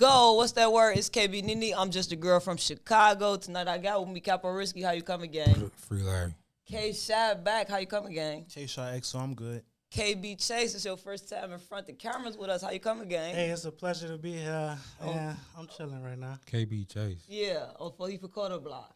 go. What's that word? It's KB Nene. I'm just a girl from Chicago. Tonight I got with me Capo Risky. How you coming, gang? Free Larry. K-Shot back. How you coming, gang? K-Shot X, so I'm good. KB Chase, it's your first time in front of cameras with us. How you coming, gang? Hey, it's a pleasure to be here. Yeah, I'm chilling right now. KB Chase. Yeah. Oh, he for KotaBlock.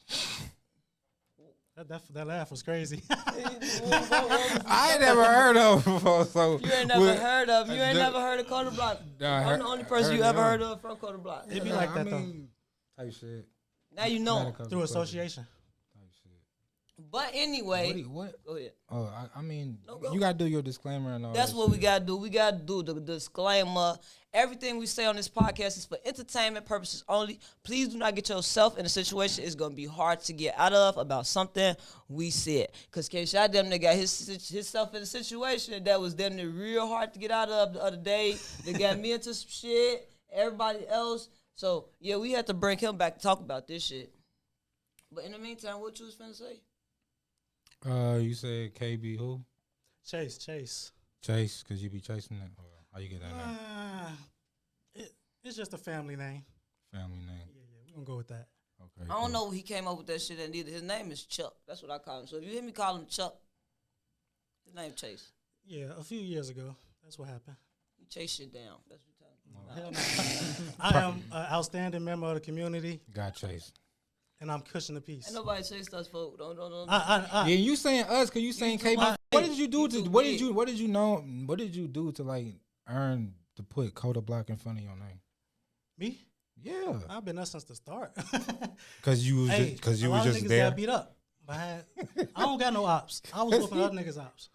That laugh was crazy. I ain't never heard of him before, so. You ain't never heard of him. You ain't never heard of KotaBlock. I'm the only person you ever heard of from KotaBlock. It be like that, though. Type shit. Now you know. Through association. But anyway, what? Go ahead. Oh, I mean, go. you gotta do your disclaimer and all. That's what we gotta do. We gotta do the disclaimer. Everything we say on this podcast is for entertainment purposes only. Please do not get yourself in a situation it's gonna be hard to get out of about something we said. Cause K-Shot damn near got himself in a situation that was damn near real hard to get out of the other day. They got me into some shit. Everybody else. So yeah, we had to bring him back to talk about this shit. But in the meantime, what you was finna say? You said KB who? Chase. Chase, cause you be chasing it. Or how you get that name? It's just a family name. Family name. Yeah, we're gonna go with that. Okay. I don't know he came up with that shit, and either his name is Chuck. That's what I call him. So if you hear me call him Chuck, his name Chase. Yeah, a few years ago, that's what happened. You chase shit down. That's what you're Hell no. I am an outstanding member of the community, Got Chase. and I'm cushioning the peace. Ain't nobody chased us, folks. Don't. Yeah, you saying us, cause you saying KB. What did you do to? What did you know? What did you do to like earn to put KotaBlock in front of your name? Me? Yeah, I've been there since the start. cause you was a lot of just niggas there. got beat up. But I don't got no ops. I was whooping other niggas' ops.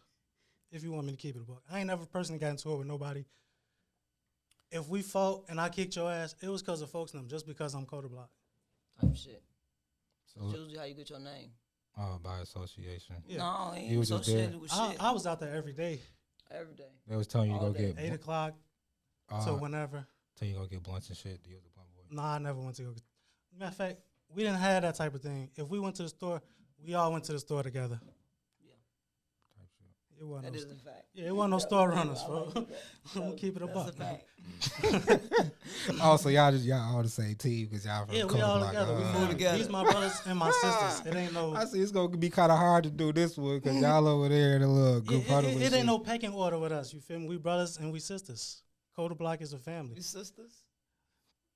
If you want me to keep it a book, I ain't never personally got into it with nobody. If we fought and I kicked your ass, it was because of folks and them, just because I'm KotaBlock. Type shit. So, That's usually how you get your name. by association. Yeah. No, he He was just there. associated with shit. I was out there every day, Every day. They was telling you to All go day. get 8 o'clock to whenever. tell you to go get blunts and shit. You was a blunt boy. Nah, I never went to go. Matter of fact, we didn't have that type of thing. If we went to the store, we all went to the store together. Type shit. It wasn't That no is a fact. Yeah, it wasn't no store runners, I folks. like I'm gonna keep it a That's a buck. fact. Oh, so y'all all the same team because y'all from Yeah, we all KotaBlock. together. We all together. These my brothers and my sisters. It ain't no. I see it's gonna be kind of hard to do this one because y'all over there in a little group huddle. and It shit. ain't no pecking order with us. You feel me? We brothers and we sisters. KotaBlock is a family. You sisters?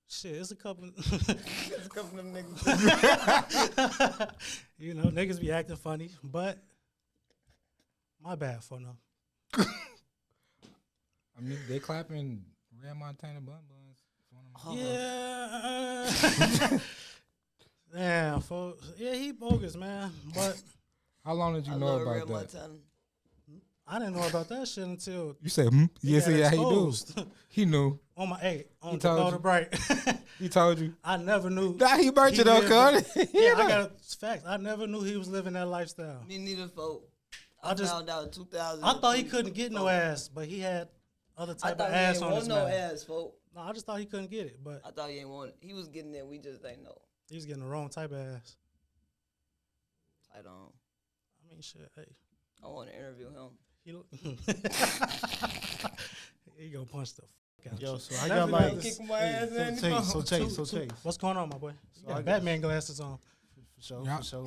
Shit, it's a couple. It's a couple of them niggas. You know, niggas be acting funny, but my bad for no. I mean, they clapping Red Montana Bun Buns. Yeah. Damn, folks. Yeah, he bogus, man. But How long did you I know love about Red that? Montana. I didn't know about that shit until You said, he yes, got yeah, he knew. exposed. He knew. On my on He the told Dakota you. Bright. He told you. I never knew. Nah, he burnt he you though, lived cuz. yeah, I got facts. I never knew he was living that lifestyle. Me neither, folks. I just- found out in 2000. I thought he couldn't get no ass, but he had other I type of thought he ass ain't on want his no man. ass, folks. No, I just thought he couldn't get it, but I thought he ain't want it. He was getting there. We just ain't know. he was getting the wrong type of ass. I don't. I mean, shit. Hey, I want to interview him. he look. He gonna punch the fuck out Yo, you. so I got like Kick my ass in. so Chase. What's going on, my boy? You So got I got- Batman glasses on. For sure, Yeah. for sure.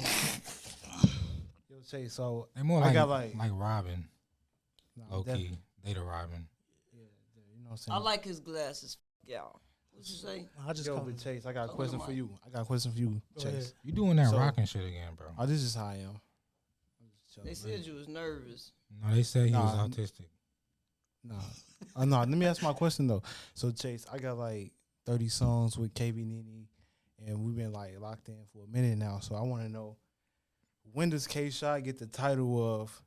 Yo, Chase, so They more I like, got like Robin. nah, Low def- key. They the Robin. Yeah, you know what I'm saying? I like his glasses. Y'all. What you say? I just Yo, call but him. Chase, I got a Oh, question my. for you. Go Chase. ahead. You doing that So- rocking shit again, bro. Oh, this is how I am. I'm just They chilling. said you was nervous. No, they said he was Nah. autistic. Nah. No, let me ask my question though. So Chase, I got like 30 songs with KB Nene, and we've been like locked in for a minute now. So I want to know, when does K-Shot get the title of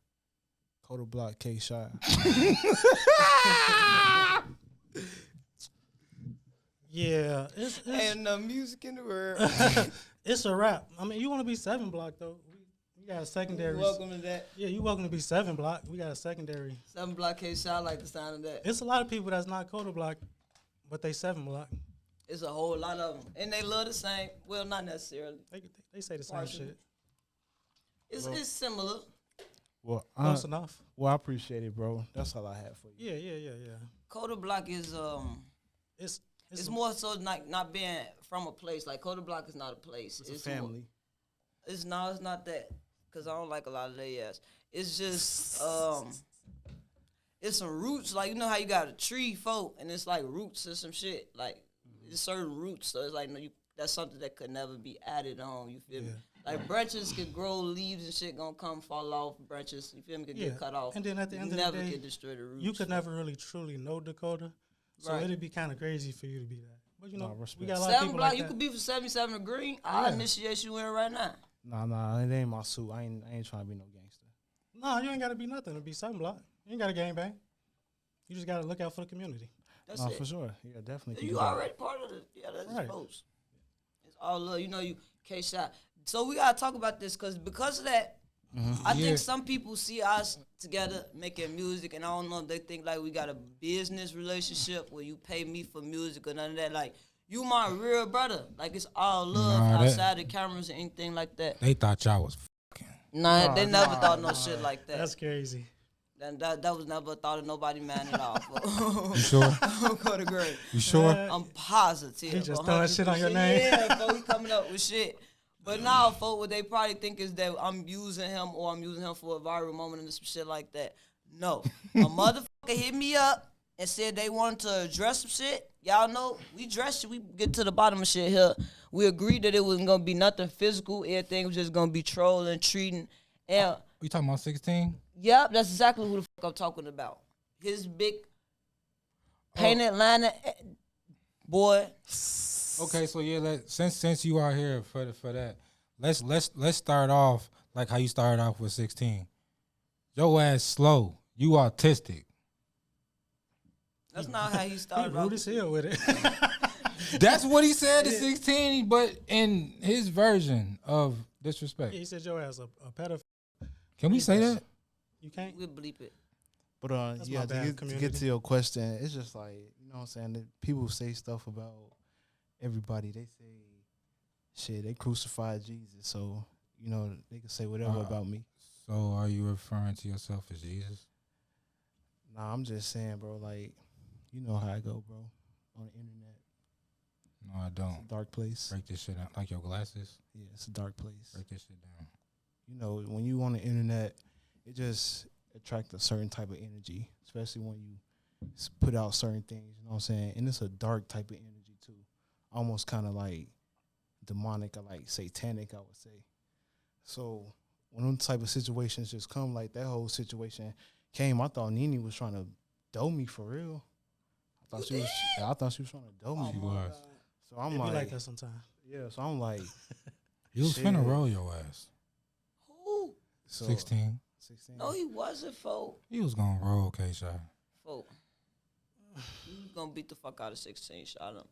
KotaBlock K-Shot? Yeah, it's And the music in the world. it's a wrap. I mean, you want to be 7 block though. We got a secondary. Welcome to that. Yeah, you welcome to be 7 block. We got a secondary. 7 block K-Shot. I like the sound of that. It's a lot of people that's not KotaBlock, but they 7 block. It's a whole lot of them. And they love the same. Well, not necessarily. They say the same Partially. shit. It's similar. Well, Close enough. well, I appreciate it, bro. That's all I have for you. Yeah. KotaBlock is It's It's more so not being from a place. Like KotaBlock is not a place. It's a family. It's not that. Cause I don't like a lot of they ass. It's just it's some roots. Like you know how you got a tree, folk, and it's like roots or some shit. Like it's certain roots. So it's like no, that's something that could never be added on. You feel me? Like branches could grow, leaves and shit gonna come fall off. Branches, you feel me? Could get cut off. And then at the end of the day, could destroy the roots. You could never really truly know Dakota, so it'd be kind of crazy for you to be that. But you know, we got a lot of people like that. You could be for 77 Green. I'll initiate you in right now. Nah, it ain't my suit. I ain't trying to be no gangster. Nah, you ain't gotta be nothing to be something block. You ain't gotta gangbang. You just gotta look out for the community. That's it. For sure. Yeah, definitely. You already part of the that's post. It's all love. You know you K-Shot. So we gotta talk about this because of that. I think some people see us together making music, and I don't know if they think like we got a business relationship where you pay me for music or none of that. Like you my real brother. Like it's all love outside the cameras and anything like that. They thought y'all was fucking. Nah, they never thought no shit like that. That's crazy. That was never a thought of nobody man at all. You sure? I'm going to grade. You sure? I'm positive. He just throwing shit on your name. Yeah, folks, he coming up with shit. But now, folks, what they probably think is that I'm using him or I'm using him for a viral moment and some shit like that. No. A motherfucker hit me up and said they wanted to address some shit. Y'all know, we dressed it. We get to the bottom of shit here. We agreed that it wasn't going to be nothing physical. Everything was just going to be trolling, treating. And you talking about 16? Yep, that's exactly who the fuck I'm talking about. His big painted liner boy. Okay, so yeah, since you are here for that, let's start off like how you started off with 16. Your ass slow. You autistic. That's not how he started. He rude as hell with it. That's what he said at 16, but in his version of disrespect. Yeah, he said your ass a pedophile. Can we say that? You can't. We'll bleep it. But to get to your question, it's just like, you know what I'm saying, that people say stuff about everybody. They say shit, they crucified Jesus, so you know they can say whatever about me. So are you referring to yourself as Jesus? Nah, I'm just saying, bro, like, you know how I go, bro, on the internet. No, I don't. It's a dark place. Break this shit out. Like your glasses? Yeah, it's a dark place. Break this shit down. You know, when you on the internet, it just attracts a certain type of energy, especially when you put out certain things, you know what I'm saying? And it's a dark type of energy, too. Almost kind of like demonic or like satanic, I would say. So when them type of situations just come, like that whole situation came, I thought Nene was trying to dough me for real. I thought she was trying to dough me. She was. So I'm like that sometimes. Yeah, so I'm like, you was finna roll your ass. Who? So, 16. No, he wasn't, folk. He was gonna roll K-Shot. Folk. He was gonna beat the fuck out of 16, shot him.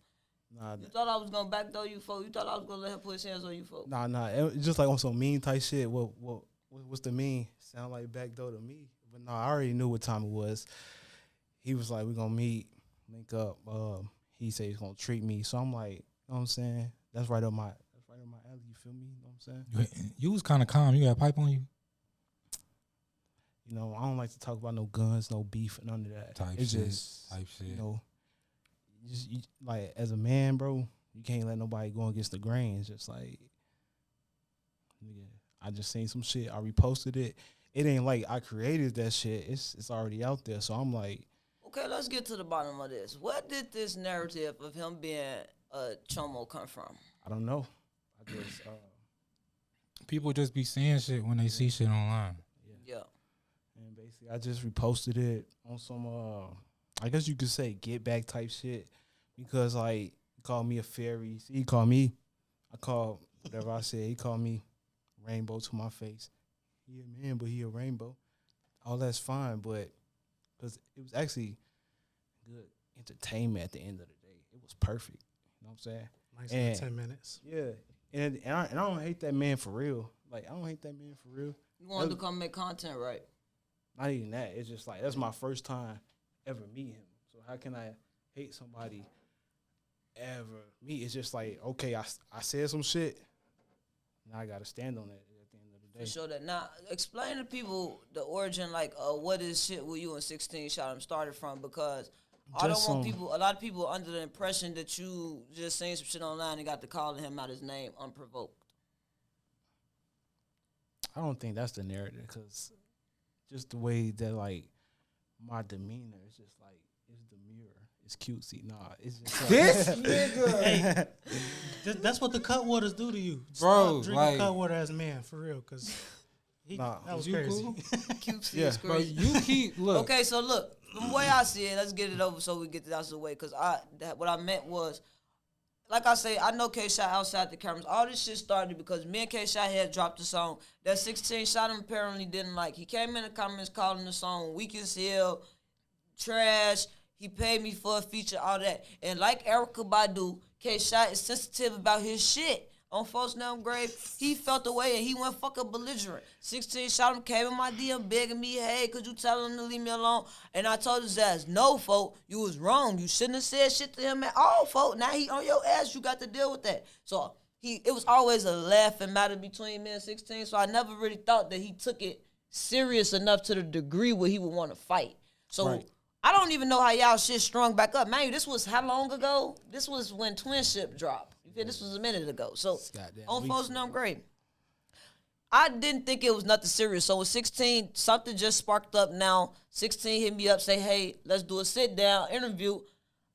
Nah, you thought I was gonna backdoor you, folk? You thought I was gonna let him put his hands on you, folk? Nah. It's just like on some mean type shit. What's the mean? Sound like backdoor to me. But no, I already knew what time it was. He was like, we're gonna meet, link up. He said he's gonna treat me. So I'm like, you know what I'm saying? That's right up my alley, you feel me? You know what I'm saying? You was kinda calm. You got a pipe on you? You know, I don't like to talk about no guns, no beef, none of that. Type shit. You know, you, like as a man, bro, you can't let nobody go against the grain. It's just like, nigga, I just seen some shit. I reposted it. It ain't like I created that shit. It's already out there. So I'm like, okay, let's get to the bottom of this. What did this narrative of him being a chomo come from? I don't know. I just people just be saying shit when they see shit online. Yeah. And basically, I just reposted it on some, I guess you could say get back type shit, because like he called me a fairy. See, he called me. I called whatever I said. He called me rainbow to my face. He a man, but he a rainbow. All that's fine, but because it was actually good entertainment at the end of the day. It was perfect. You know what I'm saying? Nice and 10 minutes. Yeah, and I don't hate that man for real. Like I don't hate that man for real. You wanted to come make content, right? Not even that. It's just like that's my first time ever meeting him. So how can I hate somebody ever meet? It's just like, okay, I said some shit. Now I gotta stand on it at the end of the day. For sure that. Now explain to people the origin, like what is shit with you and 16 shot him started from, because I don't want people. A lot of people are under the impression that you just saying some shit online and got to calling him out his name unprovoked. I don't think that's the narrative because just the way that like my demeanor is just like it's demure, it's cutesy. Nah, it's just like, This nigga, Hey, that's what the Cutwaters do to you, Bro, Stop drinking like- Cutwater as a man for real, because that was you crazy. cool? Cutesy Yeah. is Bro, crazy. you keep look. Okay, so look, the way I see it, let's get it over so we get this out of the way. Cause what I meant was, like I say, I know K-Shot outside the cameras. All this shit started because me and K-Shot had dropped the song that 16 Shot him apparently didn't like. He came in the comments calling the song weak as hell, trash. He paid me for a feature, all that. And like Erykah Badu, K-Shot is sensitive about his shit. On Folks Now Grave, he felt the way and he went fucking belligerent. 16 Shot him, came in my DM begging me, hey, could you tell him to leave me alone? And I told his ass, no, folk, you was wrong. You shouldn't have said shit to him at all, folk. Now he on your ass, you got to deal with that. So it was always a laughing matter between me and 16, so I never really thought that he took it serious enough to the degree where he would want to fight. So Right. I don't even know how y'all shit strung back up. Man, this was how long ago? This was when Twinship dropped. You feel? This was a minute ago. So goddamn on weeks Folks Know ago. Great. I didn't think it was nothing serious. So with 16, something just sparked up now. 16 hit me up, say, hey, let's do a sit-down interview.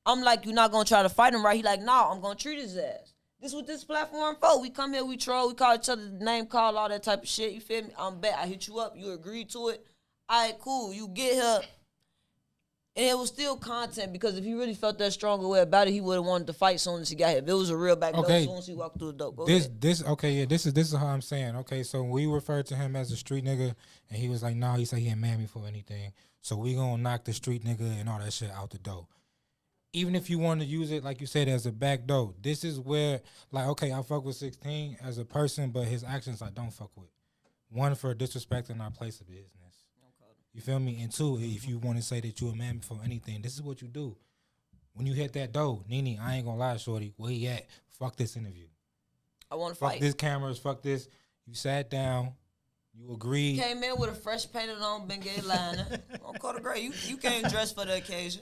I'm like, you're not going to try to fight him, right? He like, nah, I'm going to treat his ass. This what this platform for. We come here, we troll, we call each other name call, all that type of shit. You feel me? I'm bet. I hit you up. You agreed to it. All right, cool. You get here. And it was still content because if he really felt that stronger way about it, he would have wanted to fight as soon as he got here. If it was a real back door, Okay. as soon as he walked through the door. Go This ahead. this is how I'm saying. Okay, so we referred to him as a street nigga, and he was like, "Nah," he said he ain't mad me for anything. So we gonna knock the street nigga and all that shit out the door. Even if you want to use it, like you said, as a back door, this is where, like, okay, I fuck with 16 as a person, but his actions I don't fuck with. One, for disrespecting our place of business. You feel me? And two, if you want to say that you a man for anything, this is what you do. When you hit that door, Nene, I ain't gonna lie, shorty, where he at? Fuck this interview. I want to Fuck fight. this cameras, fuck this. You sat down, you agreed. Came in with a fresh painted on Bengay liner. On Kota Gray, you came dressed for the occasion.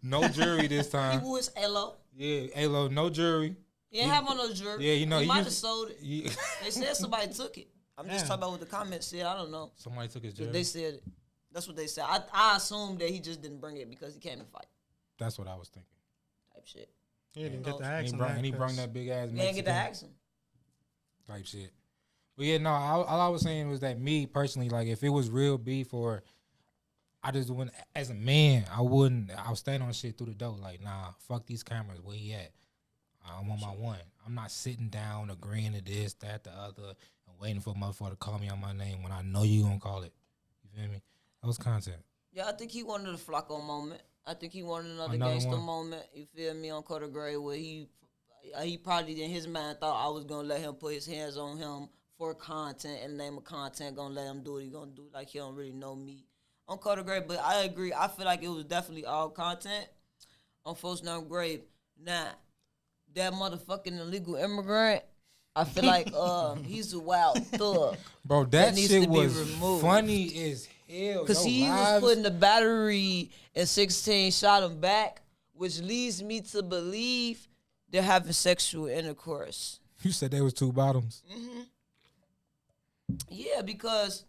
No jury this He time. was Elo. Yeah, Alo, no jury. He ain't have on no jury. Yeah, you know, he he might have used- sold it. Yeah. They said somebody took it. I'm just Damn. talking about what the comments said. I don't know. Somebody took his But jury. they said it. That's what they said. I assumed that he just didn't bring it because he came to fight. That's what I was thinking. Type shit. He didn't get the And action. he brought that big ass We ain't get to Mexican ask him. type shit. But yeah, no, all I was saying was that me personally, like, if it was real beef or I just wouldn't, as a man, I would stand on shit through the door. Like, nah, fuck these cameras. Where he at? I want my one. I'm not sitting down agreeing to this, that, the other, and waiting for a motherfucker to call me on my name when I know you gonna call it. You feel me? That was content. Yeah, I think he wanted a Flacco moment. I think he wanted another Another gangster one. moment. You feel me? On Kota Gray, where he probably in his mind thought I was gonna let him put his hands on him for content, in the name of content, gonna let him do what he gonna do, like he don't really know me. On Kota Gray, but I agree. I feel like it was definitely all content on Folks Now Grave. Now, that motherfucking illegal immigrant, I feel like he's a wild thug. Bro, That that needs shit to be was removed. funny as hell. Because he was putting the battery and 16 shot him back, which leads me to believe they're having sexual intercourse. You said there was two bottoms. Yeah, because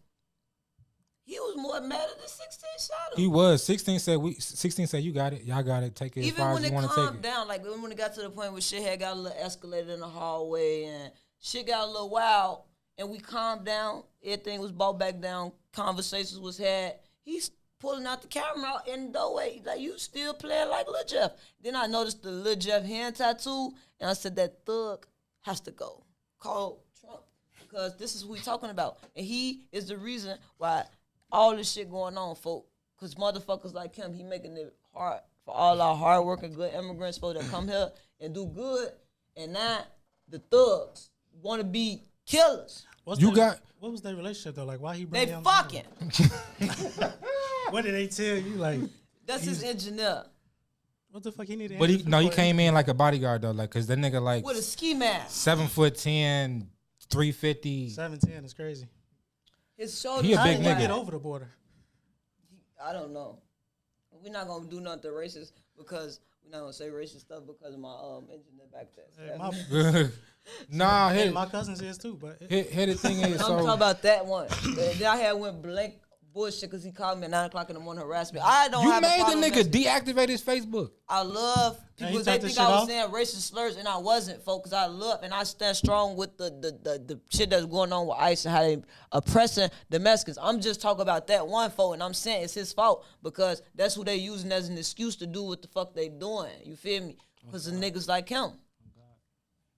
he was more mad at the 16 shot him. He was. 16 said you got it. Y'all got it. Take it as Even far when as it you want to take calmed it. down, like when it got to the point where shit had got a little escalated in the hallway and shit got a little wild and we calmed down, everything was brought back down, conversations was had, he's pulling out the camera out in the doorway, like, you still playing like Lil Jeff. Then I noticed the Lil Jeff hand tattoo, and I said that thug has to go. Call Trump, because this is who we talking about. And he is the reason why all this shit going on, folk. Because motherfuckers like him, he making it hard for all our hard-working, good immigrants, folk, that come here and do good. And now the thugs want to be killers. What was their relationship though? Like, why he bring They him? fucking. What did they tell you? Like, That's his engineer. what the fuck he needed? But he came in like a bodyguard though, like, cause that nigga like With a ski mask. 7'10", 350. 7'10" is crazy. His shoulders. He a How big did he nigga. get over the border? I don't know. We're not gonna do nothing racist. because we're not gonna say racist stuff because of my engine in the back there. Hey, Nah, hey, here my cousins is too, but here the thing is, I'm talking so about that one. Then I had went blank bullshit because he called me at 9 o'clock in the morning, harassed me. I don't you have a made the problem with nigga that. deactivate his Facebook. I love Now people. you They turned think this I shit was off? saying racist slurs, and I wasn't, folks. 'Cause I love and I stand strong with the shit that's going on with ICE and how they oppressing the Mexicans. I'm just talking about that one folk, and I'm saying it's his fault because that's who they using as an excuse to do what the fuck they doing. You feel me? Because of niggas like him.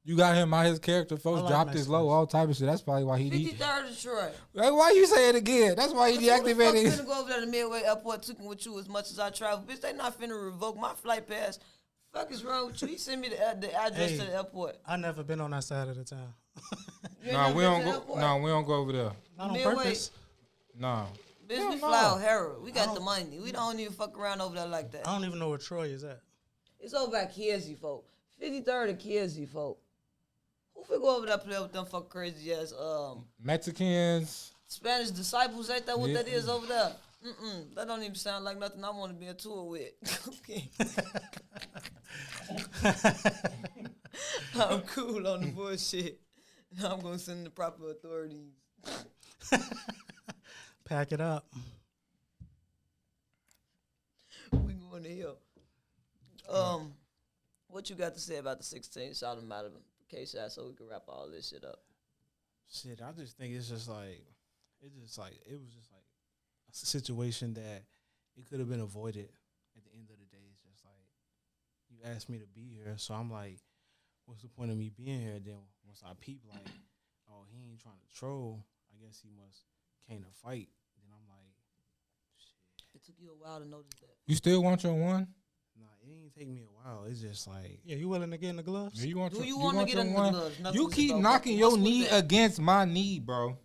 You got him out his character, folks. I like Dropped his Mexicans. low, all type of shit. That's probably why he 53rd Detroit. Like, why you say it again? That's why he Who the fuck deactivated. finna go over there to Midway Airport taking with you as much as I travel? Bitch, they not finna revoke my flight pass. Fuck is wrong with you? He sent me the address Hey. to the airport. I never been on that side of the town. You ain't Nah, never we been don't to the go. airport? Nah, we don't go over there. Not on Midway. purpose. Nah. Bitch, Hell we no. fly O'Hara. We got the money. We don't even fuck around over there like that. I don't even know where Troy is at. It's over at Kiersey, folk. 53rd and Kiersey, folk. Who finna go over there play with them fuck crazy ass Mexicans. Spanish disciples? Ain't that what Yeah. that is over there? That don't even sound like nothing I want to be a tour with. Okay. I'm cool on the bullshit. Now I'm gonna send the proper authorities. Pack it up. We going to hell. What you got to say about the 16 shot him out of K-shot so we can wrap all this shit up? Shit, I just think it was just like a situation that it could have been avoided. At the end of the day, it's just like you asked me to be here, so I'm like, what's the point of me being here? Then once I peep, like, oh, he ain't trying to troll. I guess he must came to fight. Then I'm like, shit. It took you a while to notice that. You still want your one? Nah, it ain't take me a while. It's just like, Yeah, you willing to get in the gloves? Yeah, you want Do your, you you want to want get your in one? the gloves? You Nothing's keep about knocking that. your What's with knee that? against my knee, bro.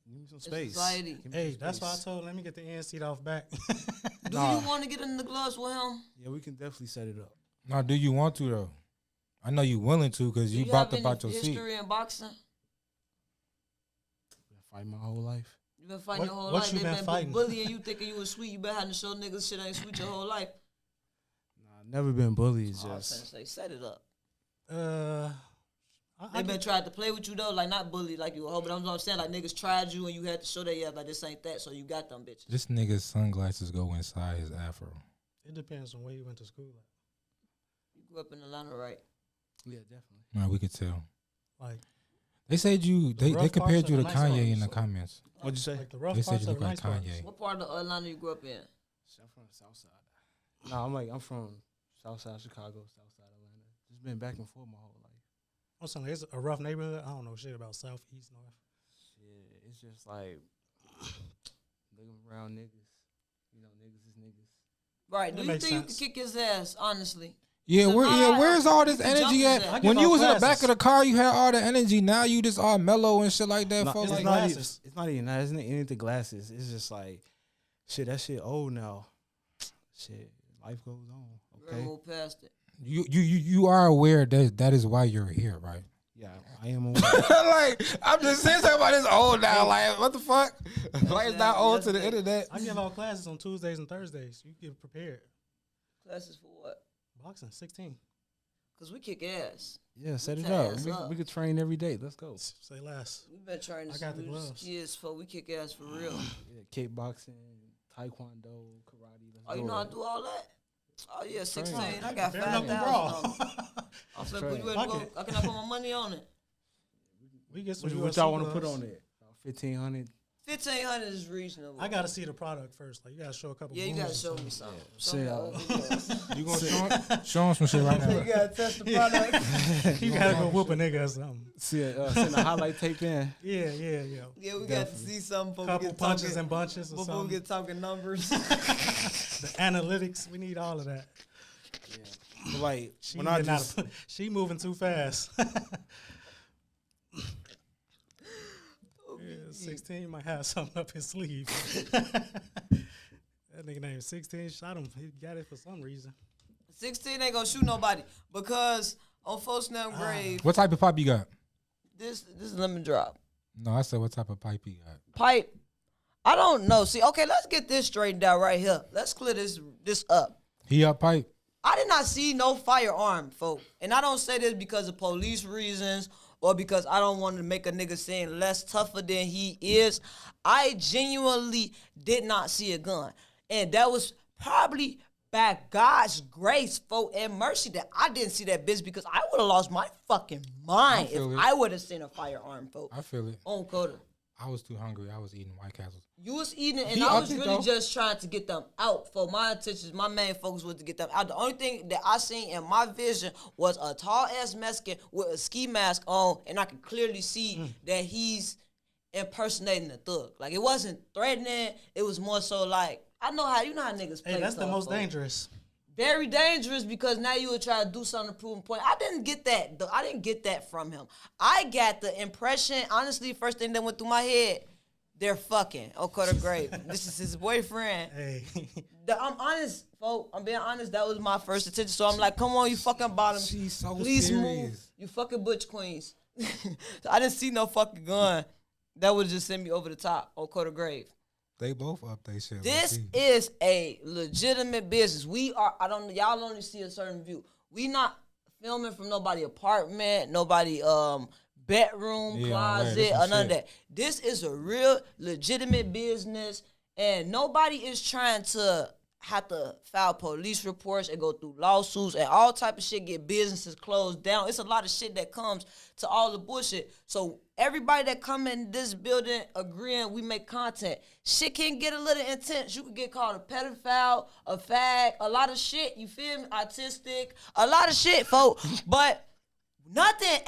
give me some It's space. society. Give me Hey, some that's why I space. told. Let me get the end seat off back. Do Nah. you want to get in the gloves with him? Yeah, we can definitely set it up. Now, do you want to though? I know you willing to because Do you you about have to bite any your seat. history in boxing? Been fighting my whole life. You been fighting What- your whole what life. you They been been fighting? bullying you, thinking you was sweet. You been having to show niggas shit ain't sweet your whole life. Nah, never been bullied. It's Oh, I was just finna say, set it up. I They been tried to play with you though, like not bully like you a hoe, but I'm saying like niggas tried you and you had to show that yeah, like this ain't that, so you got them bitches. This nigga's sunglasses go inside his afro. It depends on where you went to school at. You grew up in Atlanta, right? yeah, definitely. Nah, we could tell. Like They said you. The They rough compared parts you are to the nice Kanye ones. in the comments. What'd you say? like the rough They said parts you are look the like nice parts. Kanye. What part of Atlanta you grew up in? I'm from the South Side. Nah, I'm from South Side Chicago, South Side Atlanta. Just been back and forth my whole life. What's something? It's a rough neighborhood. I don't know shit about South, East, North. Shit, it's just like looking around niggas. You know, niggas is niggas. Right. That Do you makes think you could sense. kick his ass, honestly? Yeah, So now where's all this you can jump energy his at? ass. I When give you out was in the back classes. of the car, you had all the energy. Now you just all mellow and shit like that. Nah, folks. it's, Like, not even, glasses. it's not even that. It's not even the glasses. It's just like, shit, that shit old now. Shit, life goes on. Girl, Okay. move past it. you are aware that is why you're here, right? Yeah, I am aware. Like, I'm just saying something about this old now. Like, what the fuck? Like, it's not Yeah, old to the yeah. internet. I give out classes on Tuesdays and Thursdays. You get prepared. Classes for what? Boxing, 16. Cause we kick ass. Yeah, set it Tear up. ass up. We could train every day. Let's go. Say less. We been training I got the since we was gloves. kids, for we kick ass for real. Yeah, kickboxing, taekwondo, karate. Let's Oh, you do know I it. do all that? Oh yeah, 16. Train. I got Bare knuckle 5,000 brawl. on me. I'm finna put Train. you ready to go. Fuck it. I can I put my money on it? We get some What UFC y'all want to gloves. put on it? 1,500. 1,500 is reasonable. I gotta see the product first. Like you gotta show a couple. Yeah, you moves gotta or show me something. something. Yeah. Show me the other videos. You gonna show him some shit right now? You gotta test the product. You gotta go whoop a nigga or something. Send a highlight tape in. Yeah. Yeah, we got to Definitely. see something before we Couple get punches talking, and bunches or before we something. get talking numbers. The analytics, we need all of that. Yeah. But like She, when I getting out just of- she moving too fast. Yeah, 16 might have something up his sleeve. That nigga named 16 shot him. He got it for some reason. 16 ain't gonna shoot nobody because on Folks Now Grave, What type of pipe you got? this is lemon drop. No, I said what type of pipe you got. Pipe. I don't know. See, okay, let's get this straightened out right here. Let's clear this up. He up pipe. I did not see no firearm, folk. And I don't say this because of police reasons or because I don't want to make a nigga seem less tougher than he is. I genuinely did not see a gun. And that was probably by God's grace, folk, and mercy that I didn't see that bitch because I would have lost my fucking mind if I would have seen a firearm, folk. I feel it. On Kota. I was too hungry. I was eating White Castles. You was eating, and I was really just trying to get them out. For my intentions, my main focus was to get them out. The only thing that I seen in my vision was a tall-ass Mexican with a ski mask on, and I could clearly see that he's impersonating a thug. Like, it wasn't threatening. It was more so like, you know how niggas play. Hey, that's the most dangerous. Very dangerous because now you would try to do something to prove a point. I didn't get that. I didn't get that from him. I got the impression, honestly, first thing that went through my head, they're fucking. Okay, great. This is his boyfriend. Hey. I'm honest, folks. I'm being honest. That was my first attention. So I'm like, come on, you fucking bottom. She's so Please serious. move. You fucking butch queens. I didn't see no fucking gun. That would just send me over the top. Okay, grave. They both up they shit. This is a legitimate business. Y'all only see a certain view. We not filming from nobody apartment, nobody bedroom, closet, or none of that. This is a real legitimate business, and nobody is trying to have to file police reports and go through lawsuits and all type of shit, get businesses closed down. It's a lot of shit that comes to all the bullshit. So everybody that come in this building agreeing we make content, shit can get a little intense. You can get called a pedophile, a fag, a lot of shit, you feel me? Autistic, a lot of shit, folks. But nothing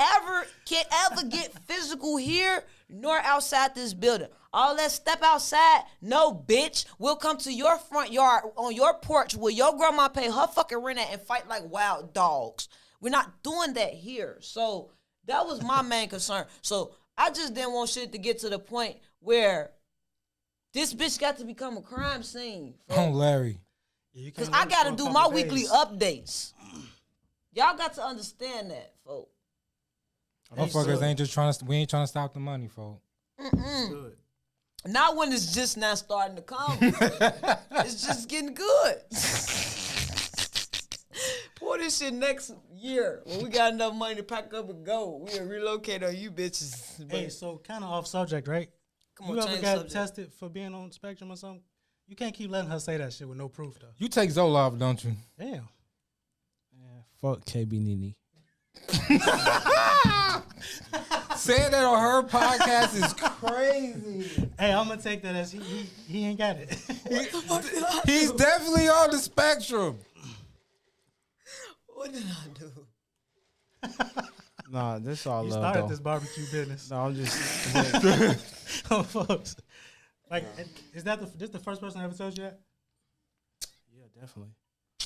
can ever get physical here nor outside this building. All that step outside, no, bitch. We'll come to your front yard on your porch where your grandma pay her fucking rent at and fight like wild dogs. We're not doing that here. So that was my main concern. So I just didn't want shit to get to the point where this bitch got to become a crime scene. Oh, Larry. Because I got to do my weekly updates. Y'all got to understand that, folks. Motherfuckers ain't just trying to. We ain't trying to stop the money, folks. Good. Not when it's just now starting to come. It's just getting good. Pour this shit next year when we got enough money to pack up and go. We'll relocate on you bitches. Hey, so kind of off subject, right? Come on, you ever change got subject. tested for being on spectrum or something? You can't keep letting her say that shit with no proof, though. You take Zoloft, don't you? Damn. Yeah, fuck KB Nene. Saying that on her podcast is crazy. Hey, I'm gonna take that as he ain't got it. He's definitely on the spectrum. What did I do? Nah, this all You love started though. this barbecue business. No, I'm just. Oh, folks. Like, is that this the first person I ever told you that? Yeah, definitely.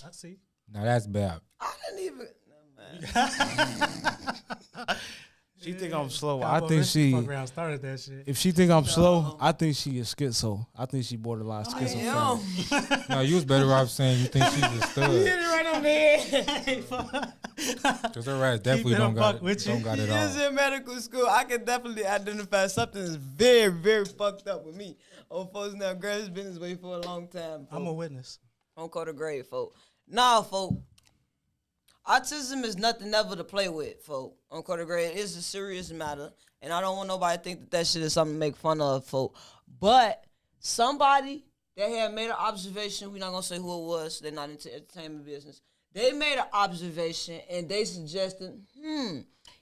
I see. Now that's bad. I didn't even. No, man. She think I'm slow. I Cowboy think Rich she. fuck around started that shit. If she think I'm slow, I think she is schizo. I think she borderline schizophrenic. No, you was better off saying you think she's a You stud. hit it right on the head. Because her ass definitely it a don't got buck it. with you. Don't got He it is all. in medical school. I can definitely identify something that's very, very fucked up with me. Oh, folks, now, girl, it's been this way for a long time. I'm a witness. Don't call the grave, folk. Nah, folk. Autism is nothing never to play with, folk. On Kota Grade, it's a serious matter, and I don't want nobody to think that shit is something to make fun of, folk. But somebody that had made an observation, we're not gonna say who it was. They're not into entertainment business. They made an observation, and they suggested,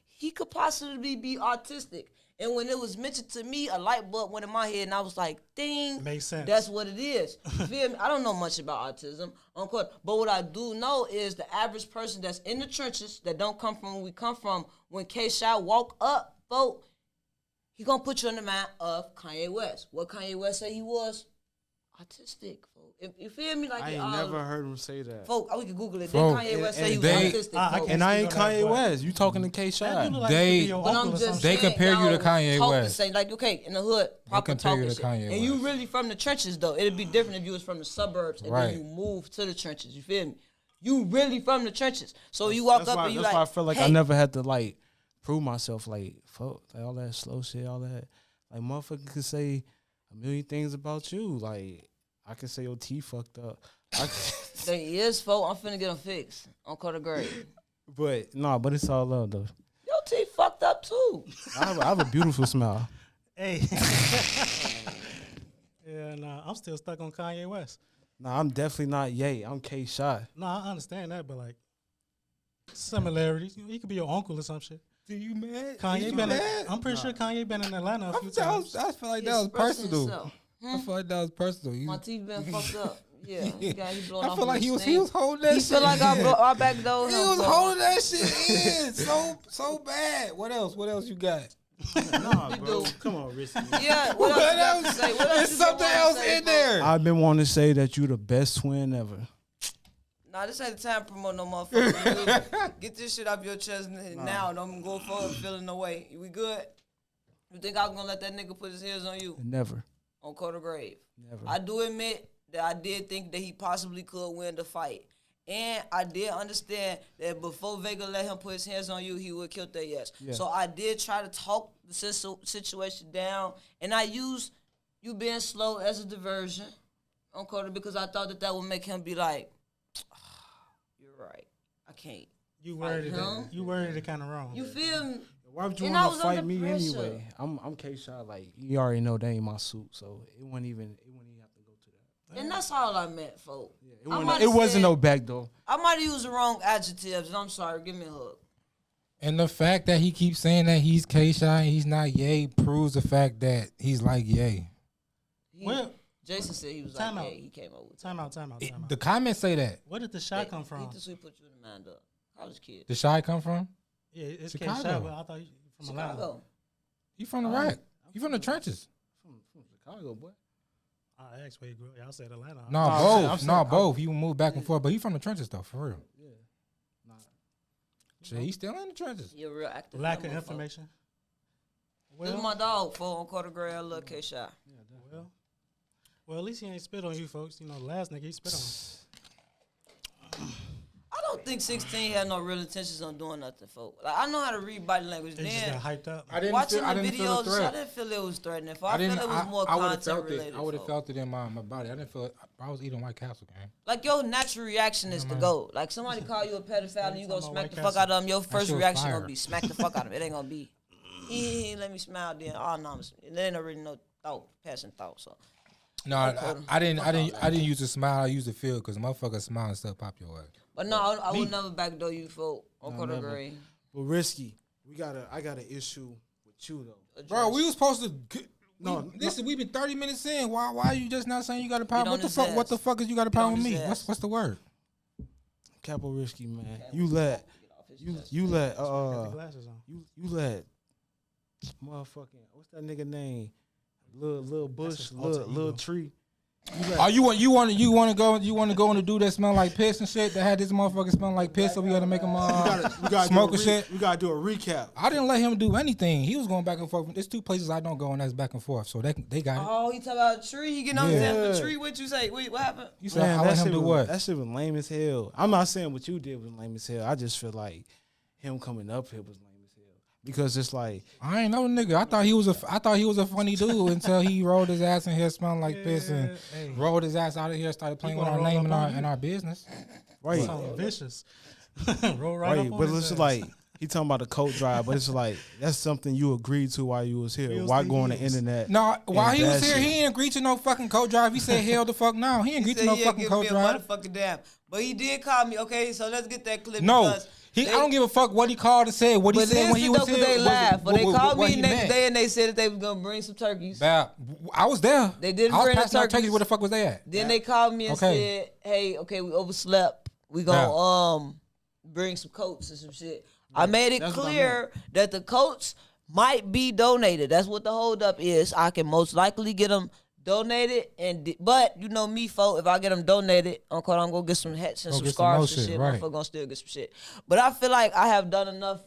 he could possibly be autistic. And when it was mentioned to me, a light bulb went in my head, and I was like, ding. Makes sense. That's what it is. You feel me? I don't know much about autism, but what I do know is the average person that's in the trenches that don't come from where we come from, when K-Shot walk up, folk, he gonna put you on the mind of Kanye West. What Kanye West said he was? Autistic, folk. If you feel me? Like I ain't never heard him say that. folk, we can Google it. Folk, Then Kanye West said he was they- autistic, folk. And I ain't speak on that, Kanye but- West. You talking to K That Shot? dude look like They- he could be your But uncle I'm or just something. They saying, compare you to y'all Kanye talking, West. Say, like, okay, in the hood, proper compare you talking to shit. Kanye And you West. really from the trenches, though. It'd be different if you was from the suburbs and Right. then you moved to the trenches. You feel me? You really from the trenches. So you walk up and you that's like, why I feel like hey, I never had to like prove myself. Like fuck, like all that slow shit, all that. Like motherfucker could say a million things about you. Like I could say your teeth fucked up. I could, They is, folks. I'm finna get them fixed on KotaBlock. But no, but it's all love though. Your teeth fucked up too. I have a beautiful smile. Hey. Yeah, nah, I'm still stuck on Kanye West. Nah, I'm definitely not Ye. I'm K Shot. Nah, I understand that, but like similarities. He could be your uncle or some shit. Do you mad? Kanye been. I'm pretty sure Kanye been in Atlanta a few times. I feel like that was personal. I feel like that was personal. My teeth been fucked up. Yeah, he blowing I off feel like his he was steam. holding that He shit. feel like I backdoored him. He was bro. holding that shit in so bad. What else? What else you got? Nah, bro. Come on, Risky. Yeah, what else you got to say? What else There's you something wanna else say, in bro? there. I've been wanting to say that you the best twin ever. Nah, this ain't the time to promote no motherfucker. Get this shit off your chest now. Don't go forward feeling the way. We good? You think I'm gonna let that nigga put his hands on you? Never. On KotaBlock? Never. I do admit that I did think that he possibly could win the fight. And I did understand that before Vega let him put his hands on you, he would kill their ass. Yeah. So I did try to talk the situation down, and I used you being slow as a diversion on Kota because I thought that would make him be like, "You're right, I can't." You worded him? it. You worded it kind of wrong. You feel me? Why would you And I want to was fight under me pressure. anyway? I'm K Shot. Like you already know that ain't my suit, so it wouldn't even have to go to that. And that's all I meant, folks. Yeah, it wasn't no back door. I might have used the wrong adjectives, and I'm sorry. Give me a hug. And the fact that he keeps saying that he's K-Shot and he's not Ye proves the fact that he's like Ye. Well, Jason said he was time like, out. "Hey, he came over." Time out. The comments say that. Where did the shot come from? He just put you in the mind up. College kid. The Shy come from? Yeah, it's K Chicago. Shot, but I thought you from Atlanta. Chicago. He from the rack. He from the trenches. From Chicago, boy. I asked where you grew up. Y'all said Atlanta. No, I'm both. saying- No, both. He would move back and forth, but he from the trenches though, for real. Yeah. Nah. Shit, he's still in the trenches. You're real active. Lack of motherfucker. information. This is Well, my dog for on KotaBlock. I love K-Shot. well, at least he ain't spit on you, folks. You know, the last nigga he spit on. I don't think 16 had no real intentions on doing nothing, folks. Like, I know how to read body language. They just Then got hyped up. watching the feel videos, the I threat. didn't feel it was threatening. I feel it was more I would've content felt related. it. I would have folks. felt it in my body. I didn't feel it. I was eating White Castle, gang. Like, your natural reaction is to go. Like, somebody call you a pedophile and you go talking about smack the White fuck out of them. Your first shit was reaction fire. gonna be smack the fuck out of him. It ain't gonna be, let me smile then. Oh, no, there ain't already no thought, passing thought. So, No, I didn't use a smile. I used a feel because motherfuckers smile and stuff pop your ass. but no, I would never backdoor you, folk, on KotaBlock. But Risky, I got an issue with you though. Bro, we was supposed to. No, Listen, we been 30 minutes in. Why are you just not saying you got a problem? Get on What the his fuck? ass. What the fuck is you got a Get on problem with his me? ass. What's the word? Capo Risky, man. You let Got the glasses on. you let motherfucking what's that nigga name? Little Bush, his alter little ego. tree. Oh, you want to go on a dude that smell like piss and shit that had this motherfucker smell like piss, so we had to make him We gotta smoke do and shit. We gotta do a recap. I didn't let him do anything. He was going back and forth. There's two places I don't go, and that's back and forth. So they got it. Oh, he talking about a tree. He getting on Yeah. the tree. What you say? Wait, what happened? You said Man, I let him do what? That shit was lame as hell. I'm not saying what you did was lame as hell. I just feel like him coming up here was lame as hell because it's like I ain't know the nigga. I thought he was a funny dude until he rolled his ass in here smelling like piss and Hey. rolled his ass out of here, started playing with gonna our roll name up on and you? our business. right, Sound vicious. Roll right up on but his it's ass. like he talking about the coat drive, but it's like that's something you agreed to while you was here. Feels Why the go on the heels. internet? No, while and he was bash here, it? he ain't agreed to no fucking coat drive. He said hell the fuck no. He ain't agreed to no fucking coat me a drive. motherfucking damn. But he did call me. Okay, so let's get that clip. No. because I don't give a fuck what he called and said. What he But said when he listen was though, here. 'cause they laughed. But they called what me he next meant. day and they said that they was gonna bring some turkeys. Bad. I was there. They didn't I was bring the passing out turkeys. Where the fuck was they at? Then they called me and Okay. said, "Hey, okay, we overslept. We gonna bring some coats and some shit." I made it that's what I clear that the coats might be donated. That's what the holdup is. I can most likely get them donated, but you know me, folk. If I get them donated, I'm gonna get some hats and Go some get some more scarves and shit, shit. right. Motherfucker gonna still get some shit. But I feel like I have done enough.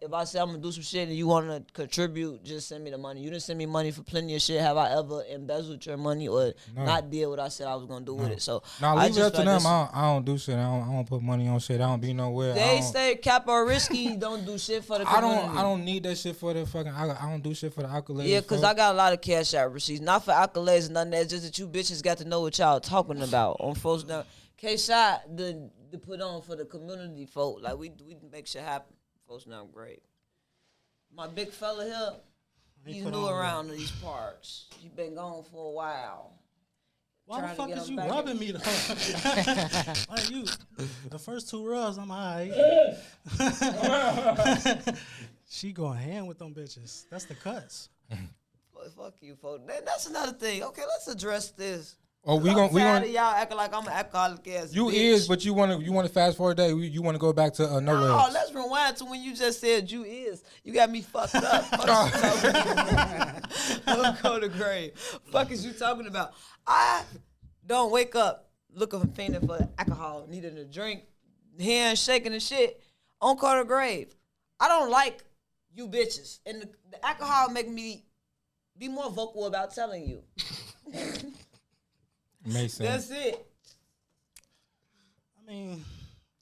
If I say I'm gonna do some shit and you want to contribute, just send me the money. You didn't send me money for plenty of shit. Have I ever embezzled your money or not did what I said I was gonna do with it? So Now I leave it just up to felt them. this- I don't do shit. I don't put money on shit. I don't be nowhere. They say Capo Risky don't do shit for the I community. don't need that shit for the fucking. I don't do shit for the accolades. Yeah, because I got a lot of cash out receipts. Not for accolades and nothing. That's just that you bitches got to know what y'all talking about. On folks now, K-Shot the put on for the community folk. Like we make shit happen. Folks now great. My big fella here, he's new around these parts. He been gone for a while. Why the fuck is you rubbing me though? Like you, the first 2 rubs, I'm alright. She going hand with them bitches. That's the cuts. Boy, fuck you, folks. That's another thing. Okay, let's address this. Oh, we tired gonna of y'all acting like I'm an alcoholic ass. you bitch. is, but you wanna fast forward that. You wanna go back to no No, legs. let's rewind to when you just said you is. You got me fucked up. Don't go to grave. Fuck is you talking about? I don't wake up looking for fiending for alcohol, needing a drink, hand shaking and shit on call to grave. I don't like you bitches, and the alcohol make me be more vocal about telling you. Makes sense. That's it. I mean,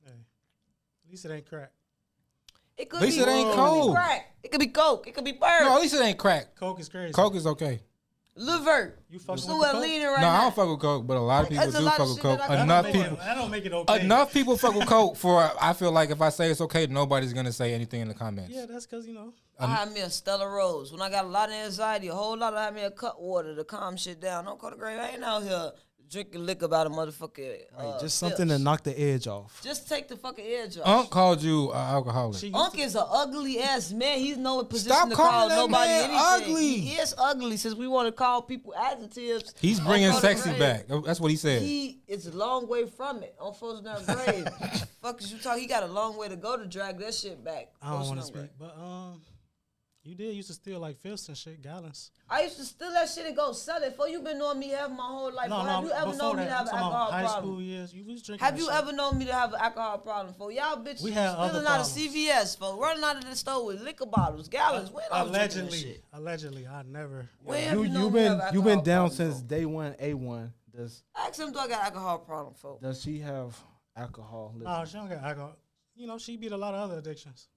hey, at least it ain't crack. It could At least be it ain't It could coke. be crack. It could be coke. It could be bird. No, at least it ain't crack. Coke is crazy. Coke is okay. Liver. You fucking So with the we're coke? leaning right No, now. I don't fuck with coke, but a lot of people There's a do lot fuck of with shit coke. that I Enough That people, don't make it okay. enough people fuck with coke for. I feel like if I say it's okay, nobody's gonna say anything in the comments. Yeah, that's because, I had me a Stella Rose. When I got a lot of anxiety, a whole lot of I had me a cut water to calm shit down. Don't go to grave. I ain't out here drinking liquor about a motherfucker. Just something to knock the edge off. Just take the fucking edge off. Unc called you an alcoholic. Unc is an ugly ass man. He's no position Stop to call calling that nobody man anything. ugly. He is ugly since we want to call people adjectives. He's bringing on sexy grave. back. That's what he said. He is a long way from it on Folks Down Grave. Fuck is you talking? He got a long way to go to drag that shit back. I don't Folks want to Down speak, Grave. but you did used to steal like fifths and shit, gallons. I used to steal that shit and go sell it. For you been knowing me half my whole life. No, Have you ever before known me that, to have I'm an talking about alcohol high problem? school years. You was drinking. Have that you shit. ever known me to have an alcohol problem? For y'all bitches We had other stealing out of problems. CVS, for running out of the store with liquor bottles, gallons. When I was drinking that shit? Allegedly, I never. When have You known me to have an you been alcohol down problem, since for? day one. A1. Ask him, do I got alcohol problem, folks? Does she have alcohol? No, she don't got alcohol. She beat a lot of other addictions.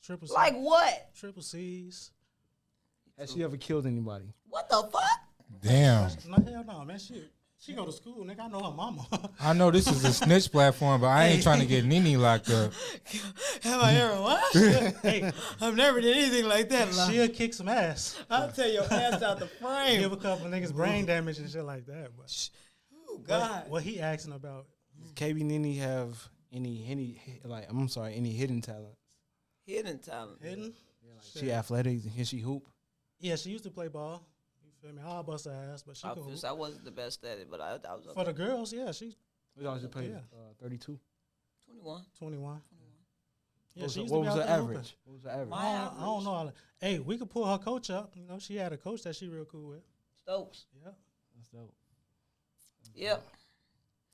Triple C, Like what? triple C's. Has she ever killed anybody? What the fuck? Damn. No, hell no, man. She go to school, nigga. I know her mama. I know this is a snitch platform, but I ain't trying to get Nene locked up. Have I ever what? Hey, I've never did anything like that. she'll kick some ass. I'll tell your ass out the frame. Give a couple of niggas brain damage and shit like that. But Oh, God. what he asking about? Does KB Nene have any hidden talents? Hidden talent. Hidden? She athletic? Can she hoop? Yeah, she used to play ball. You feel me? I'll bust her ass, but she could hoop. I wasn't the best at it, but I was For the girls, yeah, she We always play Yeah. 32. 21. 21. Yeah, What she used was to be out the there hooping. average? What was the average? I don't know. Hey, we could pull her coach up. She had a coach that she real cool with. Stokes. Yeah. That's dope. Yep.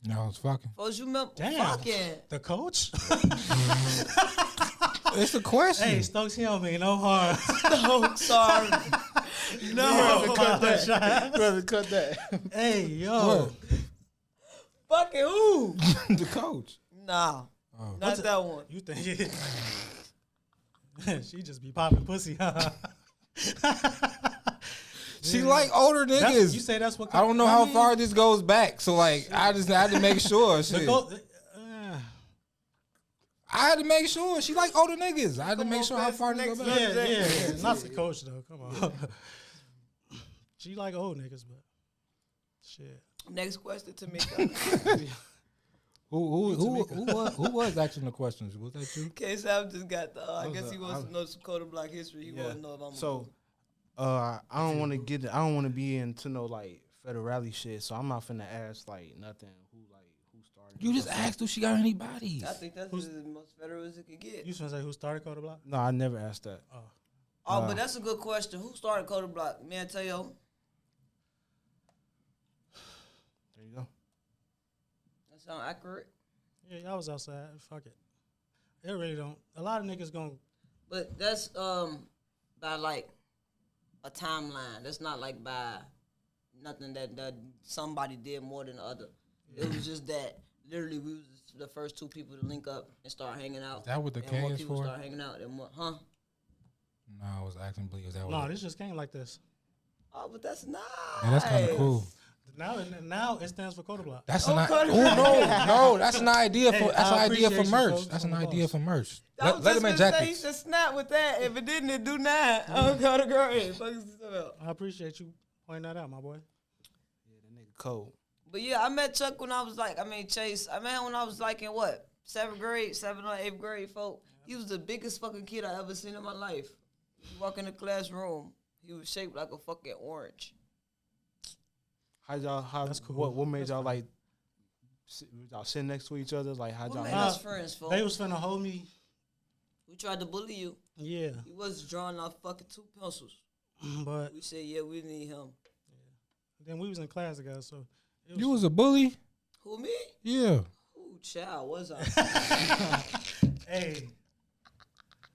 No, I was fucking. Folks, you remember Damn. fucking. The coach? It's a question. Hey, Stokes, he don't mean no harm. Stokes, sorry. No. Cut that shot. Brother, cut that. Hey, yo. What? Fucking who? The coach. Nah. Oh. Not that one. You think she just be popping pussy, huh? She like older niggas. You say that's what I don't know how far this goes back, so like I just had to make sure. Shit. I had to make sure she like older niggas. I had to make sure how far this goes back. yeah. Not the coach though. Come on. She like old niggas, but shit. Next question to me. Who was asking the questions? Was that you? Okay, Sam just got the. I guess he wants to know some KotaBlock history. He wants to know if I'm. So, I don't want to I don't want to be into no like federale shit. So I'm not finna ask like nothing. Who started? You just asked if she got any bodies. I think that's the most federal as it could get. You supposed to say who started KotaBlock? No, I never asked that. Oh, but that's a good question. Who started KotaBlock? Man, tell you. There you go. That sound accurate. Yeah, y'all was outside. Fuck it. It really don't. A lot of niggas gonna. But that's by like a timeline. That's not like by nothing that somebody did more than the other. It was just that literally we was the first two people to link up and start hanging out. Is that what the and K more is people for? start hanging out. And more, huh? No, I was asking, please. Is that what? No, this just came like this. Oh, but that's nice. Yeah, that's kind of cool. Now it stands for KotaBlock. That's an no. That's an idea for merch. folks. That's an idea for merch. I was Let just them in gonna say, you jackets. should snap with that. If it didn't, it do not. Oh, God, the girl. Hey, fuck this up. I appreciate you pointing that out, my boy. Yeah, that nigga cold. But yeah, I met Chuck when I was like, Chase. I met him when I was like in what? 7th grade, 7th or 8th grade, folk. He was the biggest fucking kid I ever seen in my life. You walk in the classroom, he was shaped like a fucking orange. That's cool. What made y'all like? Y'all sitting next to each other? Like how What y'all? made us friends, folk? They was finna hold me. We tried to bully you. Yeah, He was drawing off fucking 2 pencils. but We said, yeah, we need him. then we was in class together, so You was a bully? Who, me? Yeah. Ooh, child, was I? hey,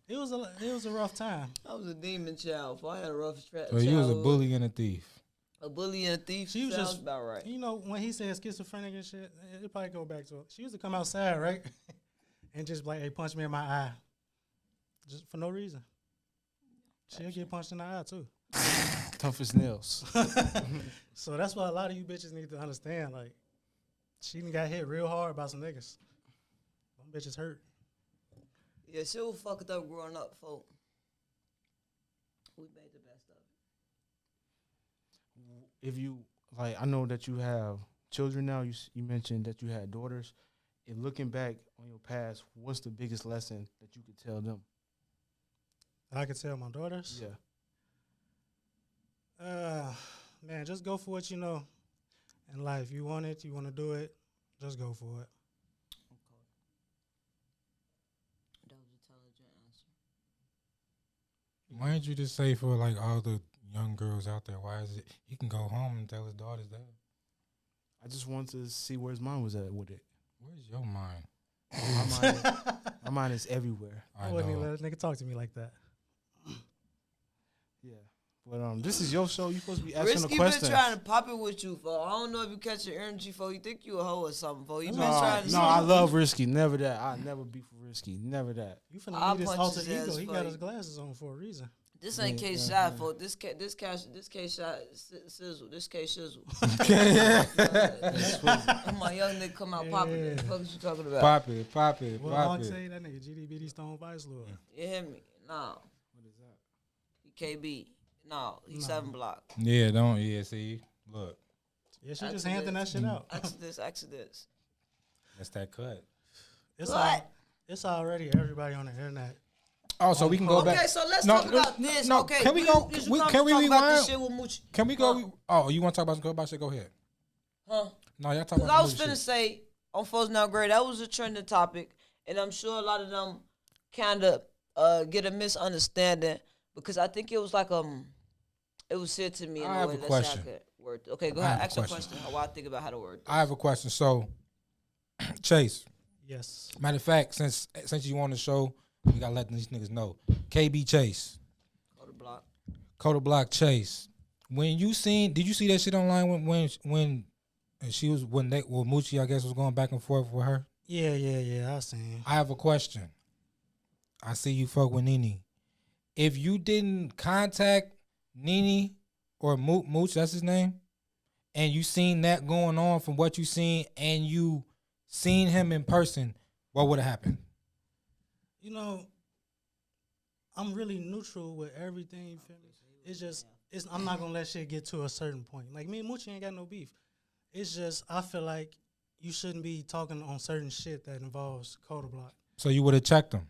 it was a rough time. I was a demon child. I had a rough So you was a bully and a thief. A bully and a thief. She was sounds just about right. You know, when he said schizophrenic and shit, it probably go back to it. She used to come outside, right, and just like, hey, punch me in my eye, just for no reason. She'll get punched in the eye too. Tough as nails. So that's what a lot of you bitches need to understand. Like, she done got hit real hard by some niggas. Them bitches hurt. Yeah, she was fucked up growing up, folk. We made the best of it. If you like, I know that you have children now. You mentioned that you had daughters. And looking back on your past, what's the biggest lesson that you could tell them? I could tell my daughters. Yeah. Man, just go for what you know in life. You want it, you want to do it, just go for it. Okay. That was an intelligent answer. Why didn't you just say for like all the young girls out there, why is it he can go home and tell his daughter's that? I just wanted to see where his mind was at with it. Where's your mind? My mind is everywhere. I wouldn't even let a nigga talk to me like that. Yeah. But this is your show. You supposed to be asking Risky a question. been trying to pop it with you, for I don't know if you catch your energy, for you think you a hoe or something, for you been trying to. No, I love Risky. Never that. I never be for Risky. Never that. You finna I'll need this punch alter his ass ego. He for got you. his glasses on for a reason. This ain't case yeah. shot, folks. This case shot sizzle. This case shizzle. My young nigga come out popping. What the fuck is you talking about? Pop it. Well, I'll tell you that nigga GDBD Stone Vice Lord. You hear me? No. What is that? He KB. No, he's No. 7 block. See, look, Yeah, she just handing that shit out. Exodus. that's that cut. It's already everybody on the internet. Oh, so we can go Okay, back. so let's No, talk about this. no, Okay, can we go? Can Can we talk about this rewind? shit with Moochie? Can we go? Oh, you want to talk about shit? Go ahead. Huh? No, y'all talk Because about. I was the finna shit. say on Folks Now Great, that was a trending topic, and I'm sure a lot of them kind of get a misunderstanding because I think it was like it was said to me in I a have way a that's question. how I could word. Okay, go I ahead. have a Ask your question. question. How I think about how to word. I have a question. So, Chase. Yes. Matter of fact, since you on the show, we gotta let these niggas know. KB Chase, KotaBlock. KotaBlock Chase. Did you see that shit online when she was Moochie, I guess, was going back and forth with her? Yeah. I seen. I have a question. I see you fuck with Nene. If you didn't contact Nene or Mooch, that's his name, and you seen that going on from what you seen, and you seen him in person, what would have happened? You know, I'm really neutral with everything. You feel me? It's just, I'm not gonna let shit get to a certain point. Like me and Moochie ain't got no beef. It's just I feel like you shouldn't be talking on certain shit that involves KotaBlock. So you would have checked him.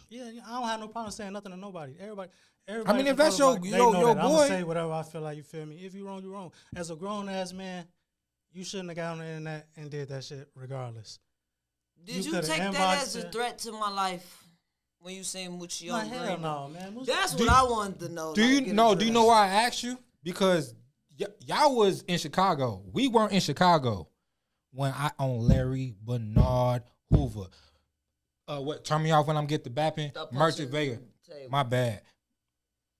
Yeah, I don't have no problem saying nothing to nobody. Everybody. I mean, if from that's your KotaBlock, they know that. I'm boy, gonna say whatever I feel like. You feel me? If you wrong, you wrong. As a grown ass man, you shouldn't have got on the internet and did that shit regardless. Did you coulda take that inboxed as a her. threat to my life when you seen Moochie Nah, on hell Green? no, man. Moochie- That's what I wanted to know. do you know why I asked you? Because y'all was in Chicago. We weren't in Chicago when I owned Larry, Bernard, Hoover. What? Turn me off when I'm get the bapping. Merch at Vega. My bad.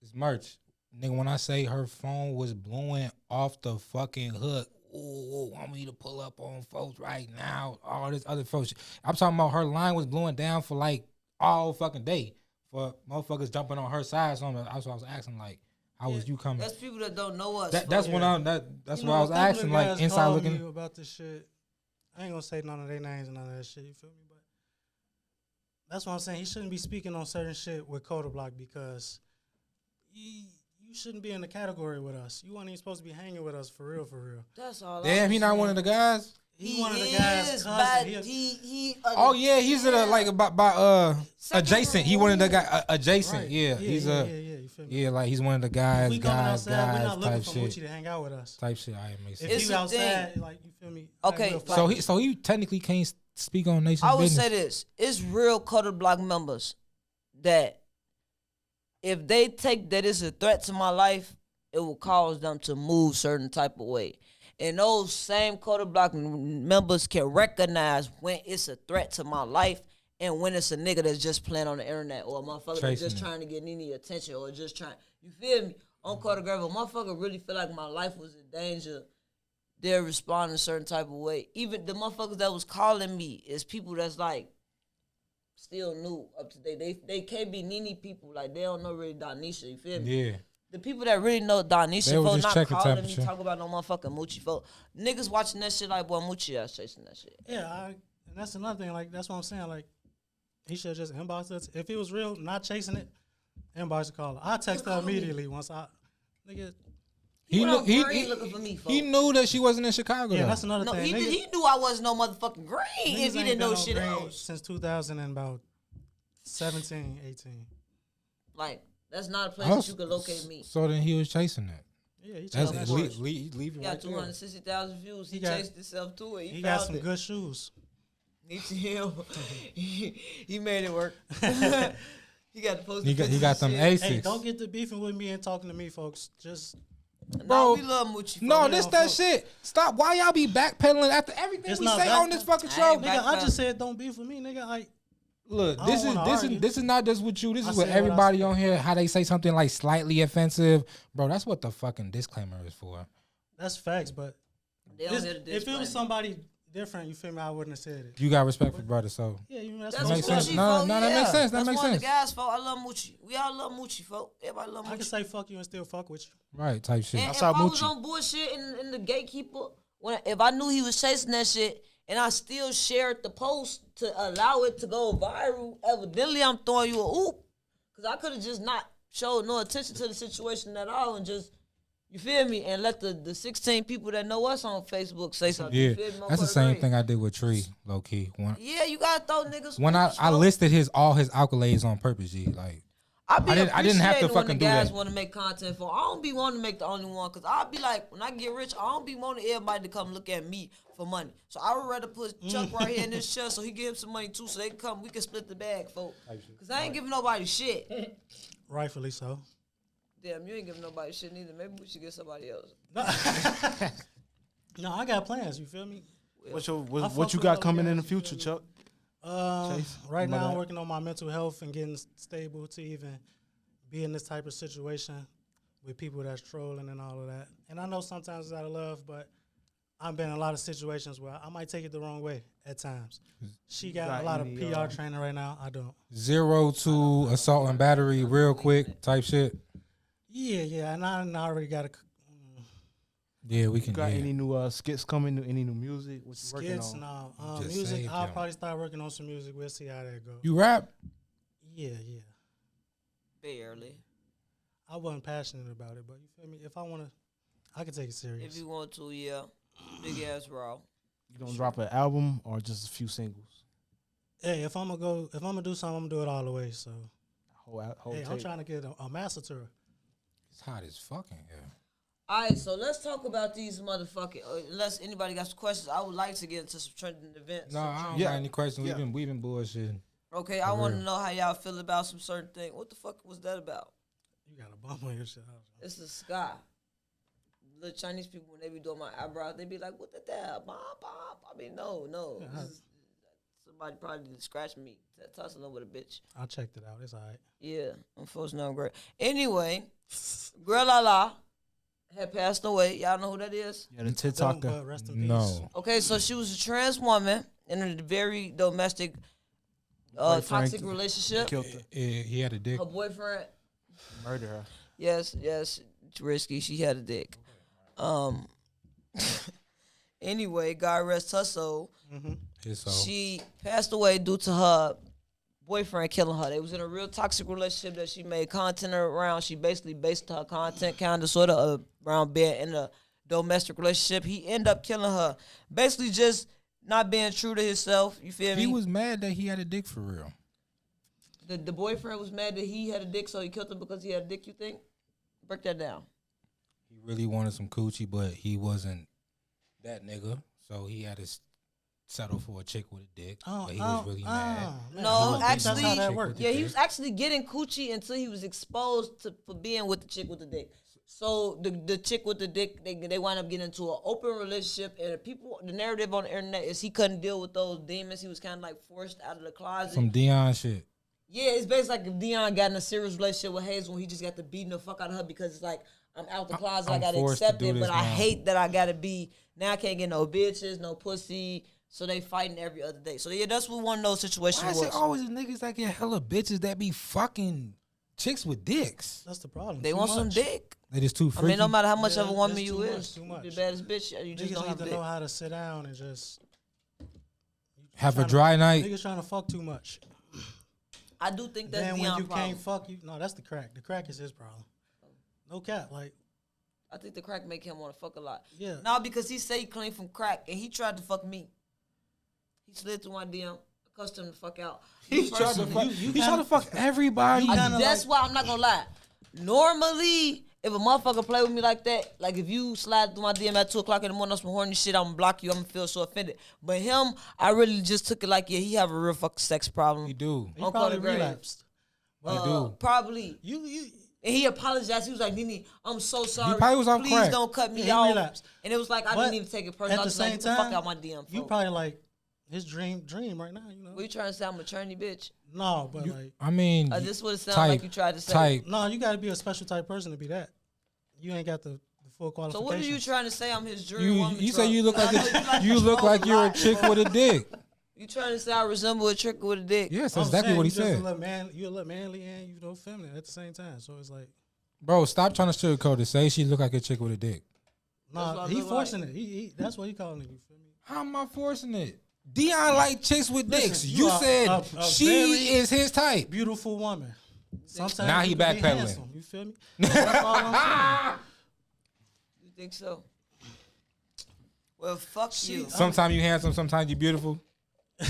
It's merch. Nigga, when I say her phone was blowing off the fucking hook, ooh, want me to pull up on folks right now, all this other folks. I'm talking about her line was blowing down for like all fucking day for motherfuckers jumping on her side. So that's what I was asking, like, How was you coming? That's people that don't know us. That's fuck. when that's You what know, I was a couple of asking, like guys inside called looking. me about this shit. I ain't gonna say none of their names and none of that shit. You feel me? But that's what I'm saying. He shouldn't be speaking on certain shit with KotaBlock because you shouldn't be in the category with us. You weren't even supposed to be hanging with us for real, for real. That's all. Damn, he not one of the guys. He one of the guys' cousin. Oh yeah, he's like by adjacent. He one of the guy adjacent. Right. Yeah, he's yeah. You feel me? yeah, like he's one of the guys, We coming outside, we're not looking type for shit. Moochie to hang out with us. Type shit. I makes sense. If It's you a outside, thing. like you feel me? Okay, like, So he technically can't speak on nation I would business. say this: it's real KotaBlock members that if they take that it's a threat to my life, it will cause them to move certain type of way. And those same KotaBlock members can recognize when it's a threat to my life and when it's a nigga that's just playing on the internet or a motherfucker that's just trying to get any attention or just trying. You feel me? On KotaGrav, a motherfucker really feel like my life was in danger. They're responding a certain type of way. Even the motherfuckers that was calling me is people that's like still new, up to date. They can't be Nene people. Like they don't know really Donisha. You feel me? Yeah. The people that really know Donisha They was folk just not checking calling temperature. me, talk about no motherfucking Moochie folk. Niggas watching that shit like, boy, Moochie ass chasing that shit. yeah, and that's another thing. Like that's what I'm saying. Like he should just inbox us. If it was real, not chasing it, inbox the caller. I text her immediately once I, nigga. He went knew out green looking for me, he folks. knew that she wasn't in Chicago. Yeah, though. that's another No, thing. he knew I wasn't no motherfucking green if niggas he ain't didn't know been on shit green else. since 2000 and about 17, 18. Like, that's not a place Oh, that you can locate me. So then he was chasing that. Yeah, he That's chasing that shit. leave He it got right there. 260,000 views. He got- chased himself to it. He found got some it. good shoes. Me to him. he made it work. He got the post. He got them Asics. Asics. Hey, don't get to beefing with me and talking to me, folks. Just Bro, Bro, we love Moochie. No, folks. this don't that fuck. shit. Stop. Why y'all be backpedaling after everything It's we not say back- on this fucking I show? ain't nigga, I back- just said don't beef with me, nigga. Like Look, I this don't is wanna this argue. is this is not just with you. This I is with said what I everybody said. on here. How they say something like slightly offensive, bro. That's what the fucking disclaimer is for. that's facts, but They don't hear the if it disclaimer. was somebody different, you feel me? I wouldn't have said it. You got respect for brother, so Yeah, you know, That's that's That makes what I'm sense. Moochie, saying. No, folk, no, that makes sense. That That's makes one of sense. the guys' fault. I love Moochie. We all love Moochie, folk. Everybody love I can Moochie. say fuck you and still fuck with you. right type shit. And That's if how I was Moochie. on bullshit in the gatekeeper, if I knew he was chasing that shit and I still shared the post to allow it to go viral, evidently I'm throwing you a oop. Because I could have just not showed no attention to the situation at all and just, you feel me, and let the 16 people that know us on Facebook say something. Yeah, You feel me? that's the same thing I did with Tree, low key. Yeah, you gotta throw niggas. When I bro. listed all his accolades on purpose, G. Like I didn't have to appreciating when fucking the do guys that. want to make content for. I don't be wanting to make the only one because I'll be like, when I get rich, I don't be wanting everybody to come look at me for money. So I would rather put Chuck right here in this chest so he get him some money too, so they can come, we can split the bag, folks. Because I ain't giving nobody shit. Rightfully so. Damn, you ain't giving nobody shit neither. Maybe we should get somebody else. No, I got plans. You feel me? What I what fuck you with got those coming in the guys, you future, feel Chuck? Chase, Right my now, I'm bad. working on my mental health and getting stable to even be in this type of situation with people that's trolling and all of that. And I know sometimes it's out of love, but I've been in a lot of situations where I might take it the wrong way at times. She got got a lot of any, PR training right now. I don't. 0 to assault and battery, real quick type shit. Yeah, and I already got a Yeah, we You can. got Yeah. any new skits coming? Any new music? What you working skits on? now. Just Music, saved I'll him. probably start working on some music. We'll see how that goes. You rap? Yeah. Barely. I wasn't passionate about it, but you feel me? If I want to, I can take it serious. If you want to, yeah. Big ass raw. You gonna drop an album or just a few singles? Hey, if I'm gonna do something, I'm gonna do it all the way. So, Whole hey, I'm tape? trying to get a master tour. It's hot as fucking here. All right, so let's talk about these motherfucking. Unless anybody got some questions, I would like to get into some trending events. No, I don't Yeah. got any questions. Yeah. We've been bullshitting. Okay, I want to know how y'all feel about some certain thing. What the fuck was that about? You got a bum on your shit. It's the sky. The Chinese people, when they be doing my eyebrows, they be like, "What the hell, bop, bop?" I mean, no. Yeah, This is- somebody probably did scratch me, tussling with a bitch. I checked it out. It's all right. Yeah, unfortunately, I'm great. Anyway, Girl La La had passed away. Y'all know who that is? Yeah, the Don't, TikToker. but rest in peace. No. Okay, so she was a trans woman in a very domestic, Boyfriend toxic relationship. Killed her. He had a dick. Her boyfriend, Murder her. Yes, risky. She had a dick. Anyway, God rest her soul. She passed away due to her boyfriend killing her. They was in a real toxic relationship that she made content around. She basically based her content kind of sort of around being in a domestic relationship. He ended up killing her. Basically just not being true to himself. You feel me? He was mad that he had a dick for real. The boyfriend was mad that he had a dick, so he killed him because he had a dick, you think? Break that down. He really wanted some coochie, but he wasn't that nigga, so he had to settle for a chick with a dick. But he was really mad. No, actually, that's how that works. he was actually getting coochie until he was exposed for being with the chick with the dick. So the chick with the dick, they wind up getting into an open relationship, and the narrative on the internet is he couldn't deal with those demons. He was kind of like forced out of the closet. Some Dion shit. Yeah, it's basically like if Dion got in a serious relationship with Hazel, he just got to beating the fuck out of her because it's like, I'm out the closet, I gotta accept it, but I hate that I gotta be, now I can't get no bitches, no pussy, so they fighting every other day. So yeah, that's what one of those situations was. Why is it always the niggas that get hella bitches that be fucking chicks with dicks? That's the problem. They want some dick. They just too freaky. I mean, no matter how much of a woman that's you too is, much, too much. the baddest bitch, you just Niggas don't have need to dick. know how to sit down and just have a dry night. Niggas trying to fuck too much. I do think that's Then Dion's when you problem. can't fuck, no, that's the crack. The crack is his problem. No cap, like. I think the crack make him want to fuck a lot. Yeah. No, because he said he clean from crack, and he tried to fuck me. He slid through my DM, cussed him the fuck out. He tried to fuck everybody. That's why I'm not gonna lie. Normally, if a motherfucker play with me like that, like if you slide through my DM at 2 o'clock in the morning on some horny shit, I'm gonna block you. I'm gonna feel so offended. But him, I really just took it like, yeah, he have a real fucking sex problem. He do. He probably relapsed. He do. Probably. You And he apologized. He was like, Nene, I'm so sorry. He probably was on Please crack. don't cut me He off. relapsed. And it was like, I But didn't even take it personal. I at the was like, same get the fuck time, out my DM. you folks. probably like his dream right now, you know. What you trying to say? I'm a tranny bitch. No, but like, I mean, This is what it sounds like you tried to say. Type. no, you got to be a special type person to be that. You ain't got the full So qualifications. what are you trying to say? I'm his dream woman. You say truck? you look like I know you look like you're a lot. chick with a dick. You trying to say I resemble a trick with a dick? Yes, I'm that's exactly saying what he you just said. you a little manly and you know feminine at the same time. So it's like, Bro, stop trying to sugarcoat it. Say she look like a chick with a dick. That's nah, what I he look forcing it. He that's what he calling it. You feel me? How am I forcing it? Dion like chicks with Listen, dicks. you You are said a she very is his type. Beautiful woman. Sometimes Now he you can be backpedaling. handsome, you feel me? That's all I'm You think so? Well, fuck you. Sometimes you handsome, sometimes you beautiful.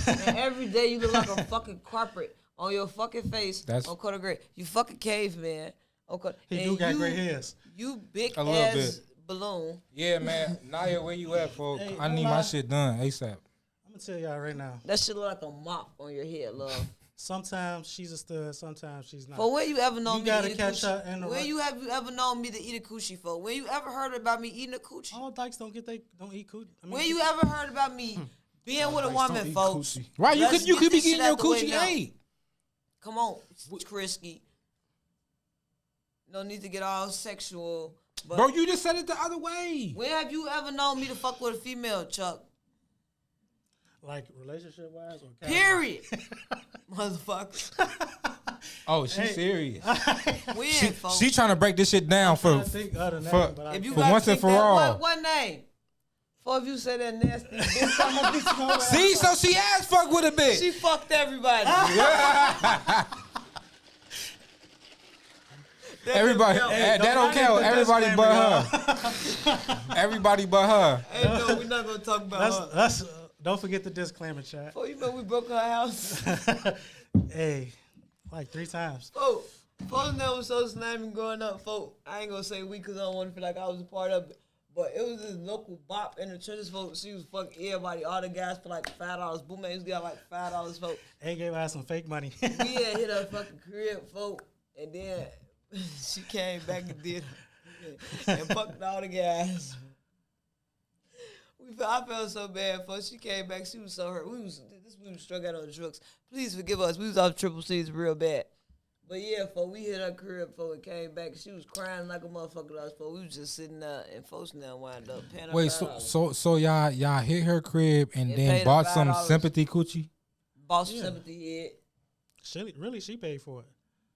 And every day you look like a fucking carpet on your fucking face. That's- on Kota You fucking caveman. He do got gray hairs. You big A little ass bit. balloon. Yeah, man. Naya, where you at, folks? Hey, I don't need lie. my shit done ASAP. I'm gonna tell y'all right now. That shit look like a mop on your head, love. Sometimes she's a stud, sometimes she's not. For where you ever known You me gotta to eat catch a her coochie? in the Where right- you have you ever known me to eat a coochie for? Where you ever heard about me eating a coochie? All dykes don't eat coochie. I mean, Where you ever heard about me being with a woman, folks? Right, you Let's could get be this shit getting your out the way coochie now. ate. Come on, Krisky. No need to get all sexual. But Bro, you just said it the other way. when have you ever known me to fuck with a female, Chuck? like relationship wise or casual? Period. Motherfucker. Oh, she's serious. When, folks? She trying to break this shit down I for think other name, for- but I if you for gotta once and think for that, all. what name? For if you say that nasty bitch, I'm gonna beat your ass. See, so she ass fuck with a bitch. She fucked everybody. Everybody, Hey, that don't I count. need the Everybody disclaimer, but her. Everybody but her. Hey, no, we're not gonna talk about her. that's don't forget the disclaimer, chat. Oh, you know we broke her house. Hey, like 3 times. Oh, folks that was so snapping growing up, folks. I ain't gonna say we because I don't want to feel like I was a part of it. But it was this local bop in the trenches, folks. She was fucking everybody. All the guys for like $5. Boom, man, used to get like $5, folks. They gave us some fake money. We had hit her fucking crib, folks. And then she came back and did and fucked all the guys. I felt so bad for her. She came back. She was so hurt. We was struck out on drugs. Please forgive us. We was off triple C's real bad. But yeah, we hit her crib, and came back. She was crying like a motherfucker. We was just sitting there, and folks now wind up paying her Wait, $5. so y'all hit her crib and And then paid her bought some $5. sympathy coochie? Boss sympathy head. She paid for it.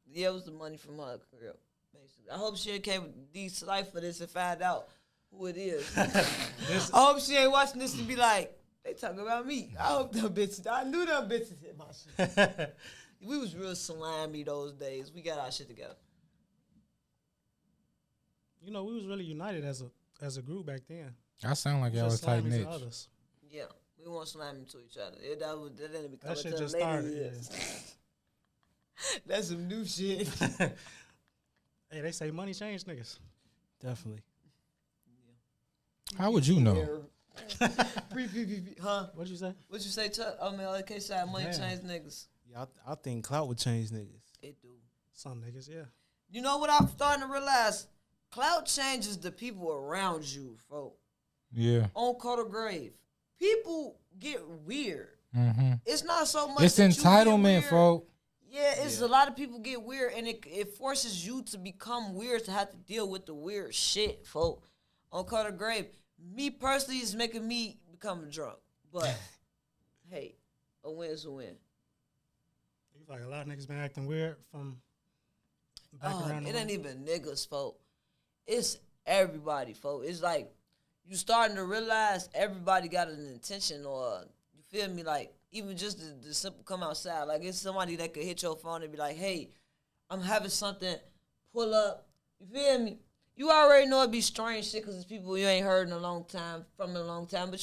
Yeah, it was the money from her crib. Basically. I hope she came decipher this and find out who it is. I hope she ain't watching this and be like, they talking about me. I hope them bitches. I knew them bitches hit my shit. We was real slimy those days. We got our shit together. You know, we was really united as a group back then. I sound like y'all was tight slimy to knit. others. Yeah, we weren't slamming to each other. That didn't become That shit until just later started. years. That's some new shit. Hey, they say money changed niggas. Definitely. How would you know? Huh? What'd you say? What you say, Chuck? I mean, okay, side money Damn. change niggas. Yeah, I think clout would change niggas. It do. Some niggas, yeah. You know what I'm starting to realize? Cloud changes the people around you, folk. Yeah. On Coda Grave. People get weird. Mm-hmm. It's not so much It's that you get entitlement, weird. folk. Yeah, it's a lot of people get weird, and it forces you to become weird to have to deal with the weird shit, folk. On Coda Grave. Me personally, is making me become drunk. But, hey, a win's a win. You feel like a lot of niggas been acting weird from back around the It ain't way? even niggas, folk. It's everybody, folk. It's like you starting to realize everybody got an intention, or you feel me? Like even just the simple come outside. Like it's somebody that could hit your phone and be like, "Hey, I'm having something. Pull up." You feel me? You already know it be strange shit because it's people you ain't heard in a long time, but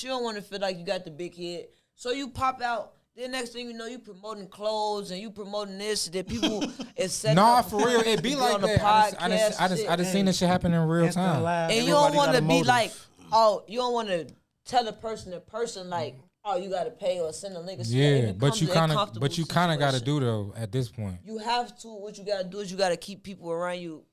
you don't want to feel like you got the big head. So you pop out. Then next thing you know, you promoting clothes and you promoting this that people is setting Nah, up for real, it be to like on the that. I podcast just seen this shit happen in real Instant time. laugh. and you don't Everybody want got to a be motive. like, oh, you don't want to tell a person in person like, oh, you got to pay or send a link. Or Yeah, it but becomes you an kind of uncomfortable got to situation. do though at this point. You have to. What you got to do is you got to keep people around you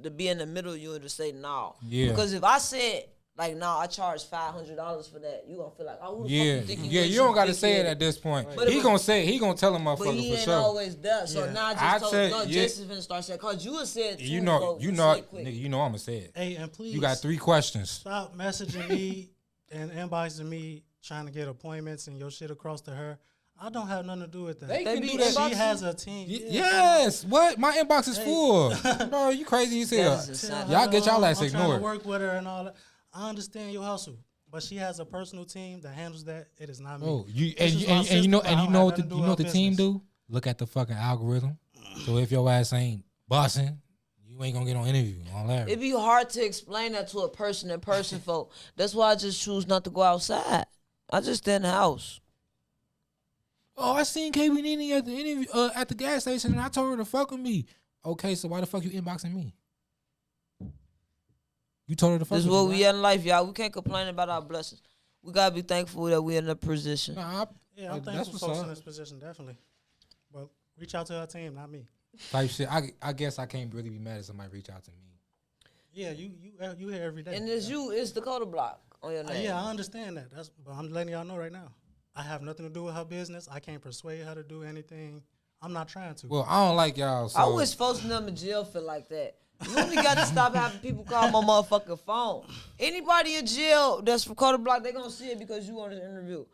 to be in the middle of you and to say no. Yeah. Because if I said like, no, I charge $500 for that, you gonna feel like, oh, who the fuck Yeah, you think yeah, is, you don't got to big say it head? at this point. But He if- gonna say, he gonna tell him But motherfucker he for ain't sure. always there. So Yeah. now I I just told said, no, yeah. Jason's finna start saying, cause you said too, You know, folks, you just know, say quick. nigga, you know I'ma say it. Hey, and please You got 3 questions. stop messaging me and inboxing me trying to get appointments and your shit across to her. I don't have nothing to do with that. They They can be do that. inboxing She has a team. Yes. What? My inbox is full. Bro, you crazy as hell. That is insane. Y'all get y'all ass I'm trying ignored. to work with her and all that. I understand your hustle, but she has a personal team that handles that. It is not me. Oh, you This and is you my and, you sister, know but I and you don't know have what nothing to do you know with what the her team business. do? Look at the fucking algorithm. So if your ass ain't busting, you ain't gonna get on interview on that. It'd be hard to explain that to a person in person, folk. That's why I just choose not to go outside. I just stay in the house. Oh, I seen KB Nene at the interview at the gas station, and I told her to fuck with me. Okay, so why the fuck you inboxing me? You told her to fuck This is with what you, we right? at in life, y'all. We can't complain about our blessings. We gotta be thankful that we're in a position. Nah, Yeah, I'm that's thankful what's folks up. in this position, definitely. But reach out to her team, not me. Type shit. I guess I can't really be mad if somebody reach out to me. Yeah, you here every day. And it's yeah. you, it's the KotaBlock on your name. Yeah, I understand that. But I'm letting y'all know right now. I have nothing to do with her business. I can't persuade her to do anything. I'm not trying to. Well, I don't like y'all. So I wish folks in them in jail feel like that. You only got to stop having people call my motherfucking phone. Anybody in jail that's from KotaBlock, they gonna see it because you on this interview.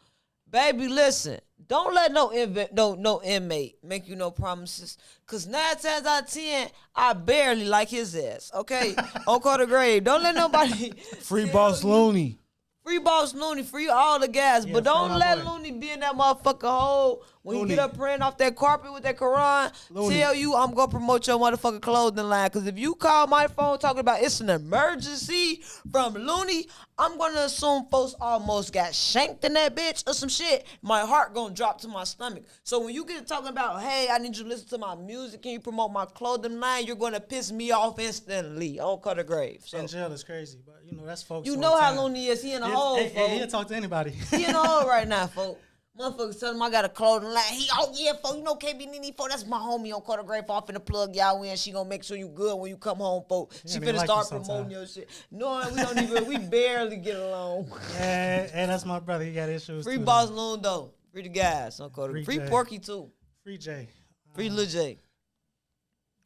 Baby, listen. Don't let no inmate make you no promises. Cause 9 times out of 10, I barely like his ass. Okay, on Coda Grave. Don't let nobody Free Boss Looney. Free Boss Looney, free all the guys. Yeah, but don't free my let boy. Looney be in that motherfucking hole when Looney. you get up praying off that carpet with that Quran. Looney. Tell you I'm going to promote your motherfucking clothing line. Because if you call my phone talking about it's an emergency from Looney, I'm going to assume folks almost got shanked in that bitch or some shit. My heart going to drop to my stomach. So when you get talking about, hey, I need you to listen to my music, can you promote my clothing line, you're going to piss me off instantly on Cut the Grave. So in jail is crazy, but you know that's folks. you all know the how time. Looney is. He in a He'll- hole, hey, folks. he'll talk to anybody. He in the hole right now, folks. Motherfuckers tell him I got a clothing line. Oh yeah, folks. You know KB Nene, folks. That's my homie on Quarter Grave. I'm finna plug y'all in. She gonna make sure you good when you come home, folks. She ain't finna like start you sometime. promoting your shit. No, we don't even. We barely get along. and that's my brother. He got issues. Free too, Boss though. Loon though. Free the guys on Quarter. Free Free Jay. Porky too. Free J. Free Lil J.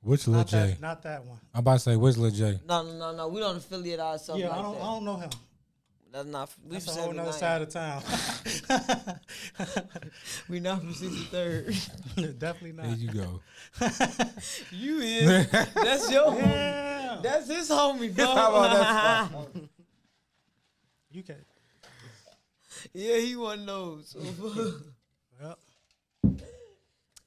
which Lil Not J? not that one. I'm about to say which Lil J? No. We don't affiliate ourselves Yeah, like I don't that. know him. That's not. We That's from a whole nother 79. side of town. We not from 63rd. Definitely not. There you go. You is. That's your homie. Yeah. That's his homie, dog. How about that? You can. Yeah, he one of those. Yep.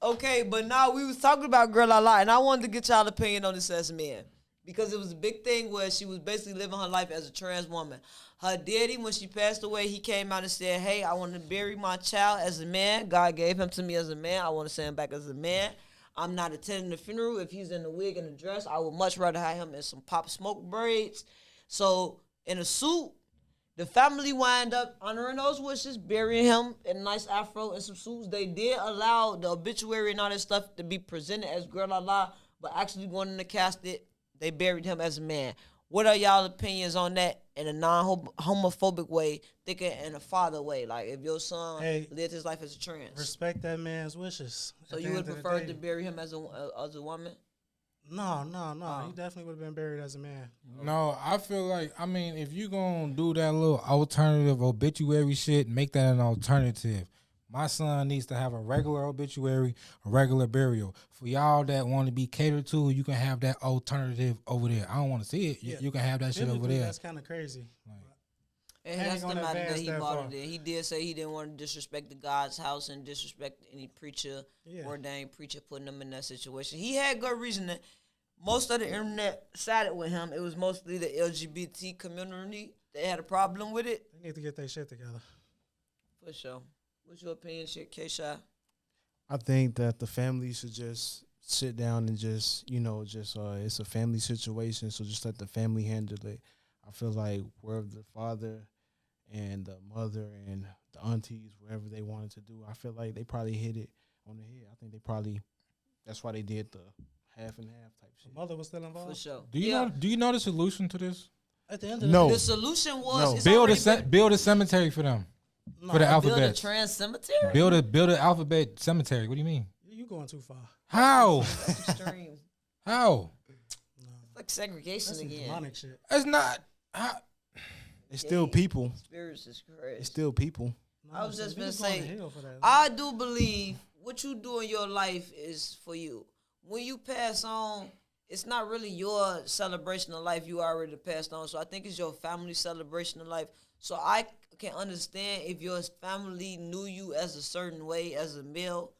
Okay, but now we was talking about Girl La La, and I wanted to get y'all opinion on this as men. Because it was a big thing where she was basically living her life as a trans woman. Her daddy, when she passed away, he came out and said, hey, I want to bury my child as a man. God gave him to me as a man. I want to send him back as a man. I'm not attending the funeral. If he's in the wig and the dress, I would much rather have him in some Pop Smoke braids. So, in a suit, the family wind up honoring those wishes, burying him in a nice afro and some suits. They did allow the obituary and all that stuff to be presented as Girl La La, but actually going in the casket, they buried him as a man. What are y'all opinions on that in a non-homophobic way, thinking in a father way? Like, if your son lived his life as a trans. Respect that man's wishes. So you would prefer to bury him as a woman? No. He definitely would have been buried as a man. No, I feel like, I mean, if you gonna do that little alternative obituary shit, make that an alternative. My son needs to have a regular obituary, a regular burial. For y'all that want to be catered to, you can have that alternative over there. I don't want to see it. You can have that shit over there. That's kind of crazy. And that's the matter that he bought it in. He did say he didn't want to disrespect the God's house and disrespect any preacher, ordained preacher, putting them in that situation. He had good reasoning. Most of the internet sided with him. It was mostly the LGBT community that had a problem with it. They need to get their shit together. For sure. What's your opinion, K-Shy? I think that the family should just sit down and just it's a family situation, so just let the family handle it. I feel like wherever the father and the mother and the aunties, wherever they wanted to do, I feel like they probably hit it on the head. I think that's why they did the half and half type shit. The mother was still involved? For sure. Do you know the solution to this? At the end of the day, the solution was build a cemetery for them. For the alphabet. Build a trans cemetery? Build an alphabet cemetery. What do you mean? You going too far. How? That's extreme. How? It's like segregation That's some again. demonic shit. It's not. It's still people. Spirits is crazy. It's still people. I was just going to going to say, hell for that. I do believe what you do in your life is for you. When you pass on, it's not really your celebration of life. You already passed on. So I think it's your family celebration of life. So I can understand if your family knew you as a certain way as a male.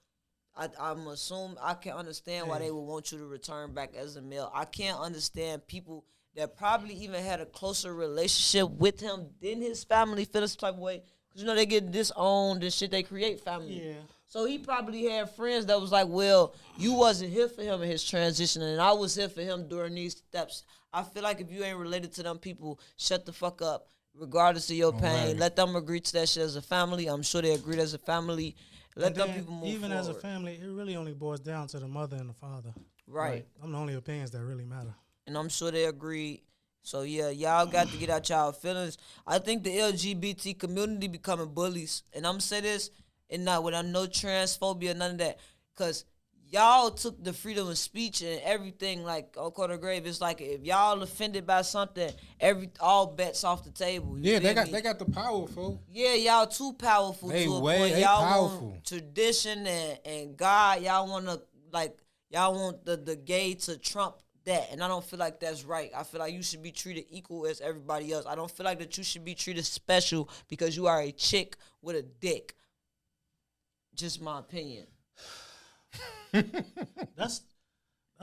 I'm assuming I can understand why they would want you to return back as a male. I can't understand people that probably even had a closer relationship with him than his family feel this type of way. Because, they get disowned and shit. They create family. Yeah. So he probably had friends that was like, well, you wasn't here for him in his transition, and I was here for him during these steps. I feel like if you ain't related to them people, shut the fuck up, regardless of your pain. Right. Let them agree to that shit as a family. I'm sure they agreed as a family. Let them people move even forward. as a family, it really only boils down to the mother and the father. Right. I'm the only opinions that really matter. And I'm sure they agreed. So, yeah, y'all got to get out y'all feelings. I think the LGBT community becoming bullies. And I'm going to say this, and not without no transphobia, none of that. Because y'all took the freedom of speech and everything, like, on Quarter Grave. It's like if y'all offended by something, all bets off the table. Yeah, they got the power, folks. Yeah, y'all too powerful They to a way- point. they Y'all powerful. want tradition and God. Y'all want the gay to trump that, and I don't feel like that's right. I feel like you should be treated equal as everybody else. I don't feel like that you should be treated special because you are a chick with a dick. Just my opinion. That's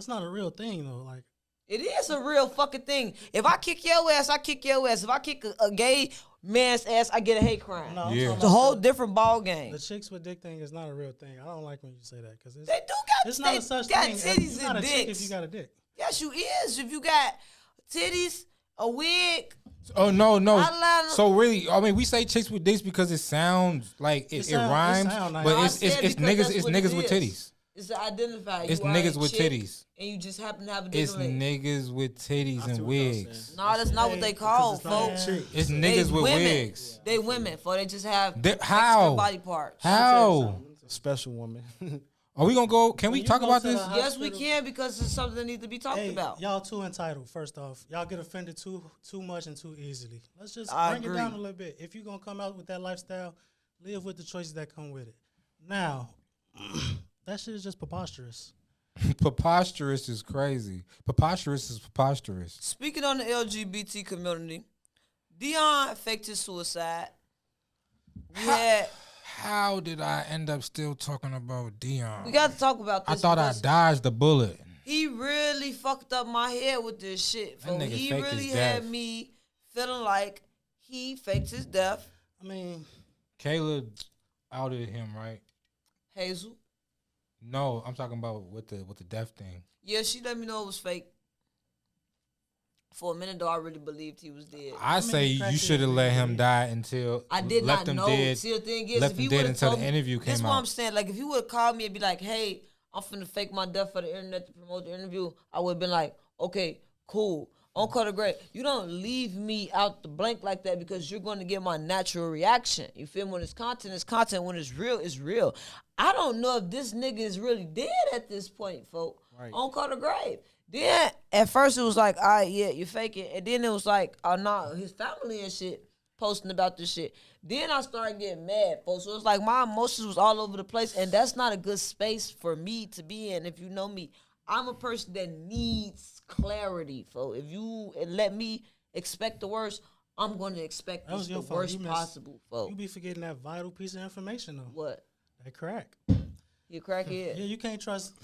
not a real thing though. Like, It is a real fucking thing. If I kick your ass, I kick your ass. If I kick a gay man's ass, I get a hate crime. no, I'm Yeah. talking It's a about whole different ball game. the chicks with dick thing is not a real thing. I don't like when you say that because They do got it's not they a such got thing. titties You're not and a chick dicks. if you got a dick. Yes, you is. If you got titties, a wig, Oh no. eyeliner. So really, I mean, we say chicks with dicks because it sounds like it rhymes, sound nice. but No, I it's said it's because niggas that's it's what niggas it with is. titties. It's to identify. It's you are niggas a with chick, titties. and you just happen to have a dick It's on it. niggas with titties I see and what y'all wigs. saying. No, that's not what they call, Because it's not folks. a chick. It's They niggas with women. wigs. They women, for they just have They- extra how? body parts. How? It's a special woman. Are we gonna go? Can we you talk go about to the this? Yes, we hospital- can because it's something that needs to be talked Hey, about. y'all too entitled. First off, y'all get offended too much and too easily. Let's just I bring agree. it down a little bit. If you're gonna come out with that lifestyle, live with the choices that come with it. Now, that shit is just preposterous. Preposterous is crazy. Preposterous is preposterous. Speaking on the LGBT community, Dion faked his suicide. We had. How did I end up still talking about Dion? We got to talk about I this. thought I because dodged the bullet. He really fucked up my head with this shit. That nigga He faked really his had death. me feeling like he faked his death. I mean, Kayla outed him, right? Hazel. No, I'm talking about with the death thing. Yeah, she let me know it was fake. For a minute, though, I really believed he was dead. I say you should have let him die until I did left not him know. dead. See, the thing is, left if him he dead would have until told the me, interview this came is what I'm out. saying. Like, if he would have called me and be like, "Hey, I'm finna fake my death for the internet to promote the interview," I would have been like, "Okay, cool." On Carter Gray, you don't leave me out the blank like that because you're going to get my natural reaction. You feel me? When it's content. When it's real, it's real. I don't know if this nigga is really dead at this point, folk. Right. On Carter Grave. Then at first it was like, all right, yeah, you're faking. And then it was like, oh no, his family and shit posting about this shit. Then I started getting mad, folks. So it's like my emotions was all over the place, and that's not a good space for me to be in. If you know me, I'm a person that needs clarity, folks. If you let me expect the worst, I'm going to expect that was the your fault. worst You missed- possible, folks. You be forgetting that vital piece of information though. What? That crack. You crackhead? Yeah, you can't trust.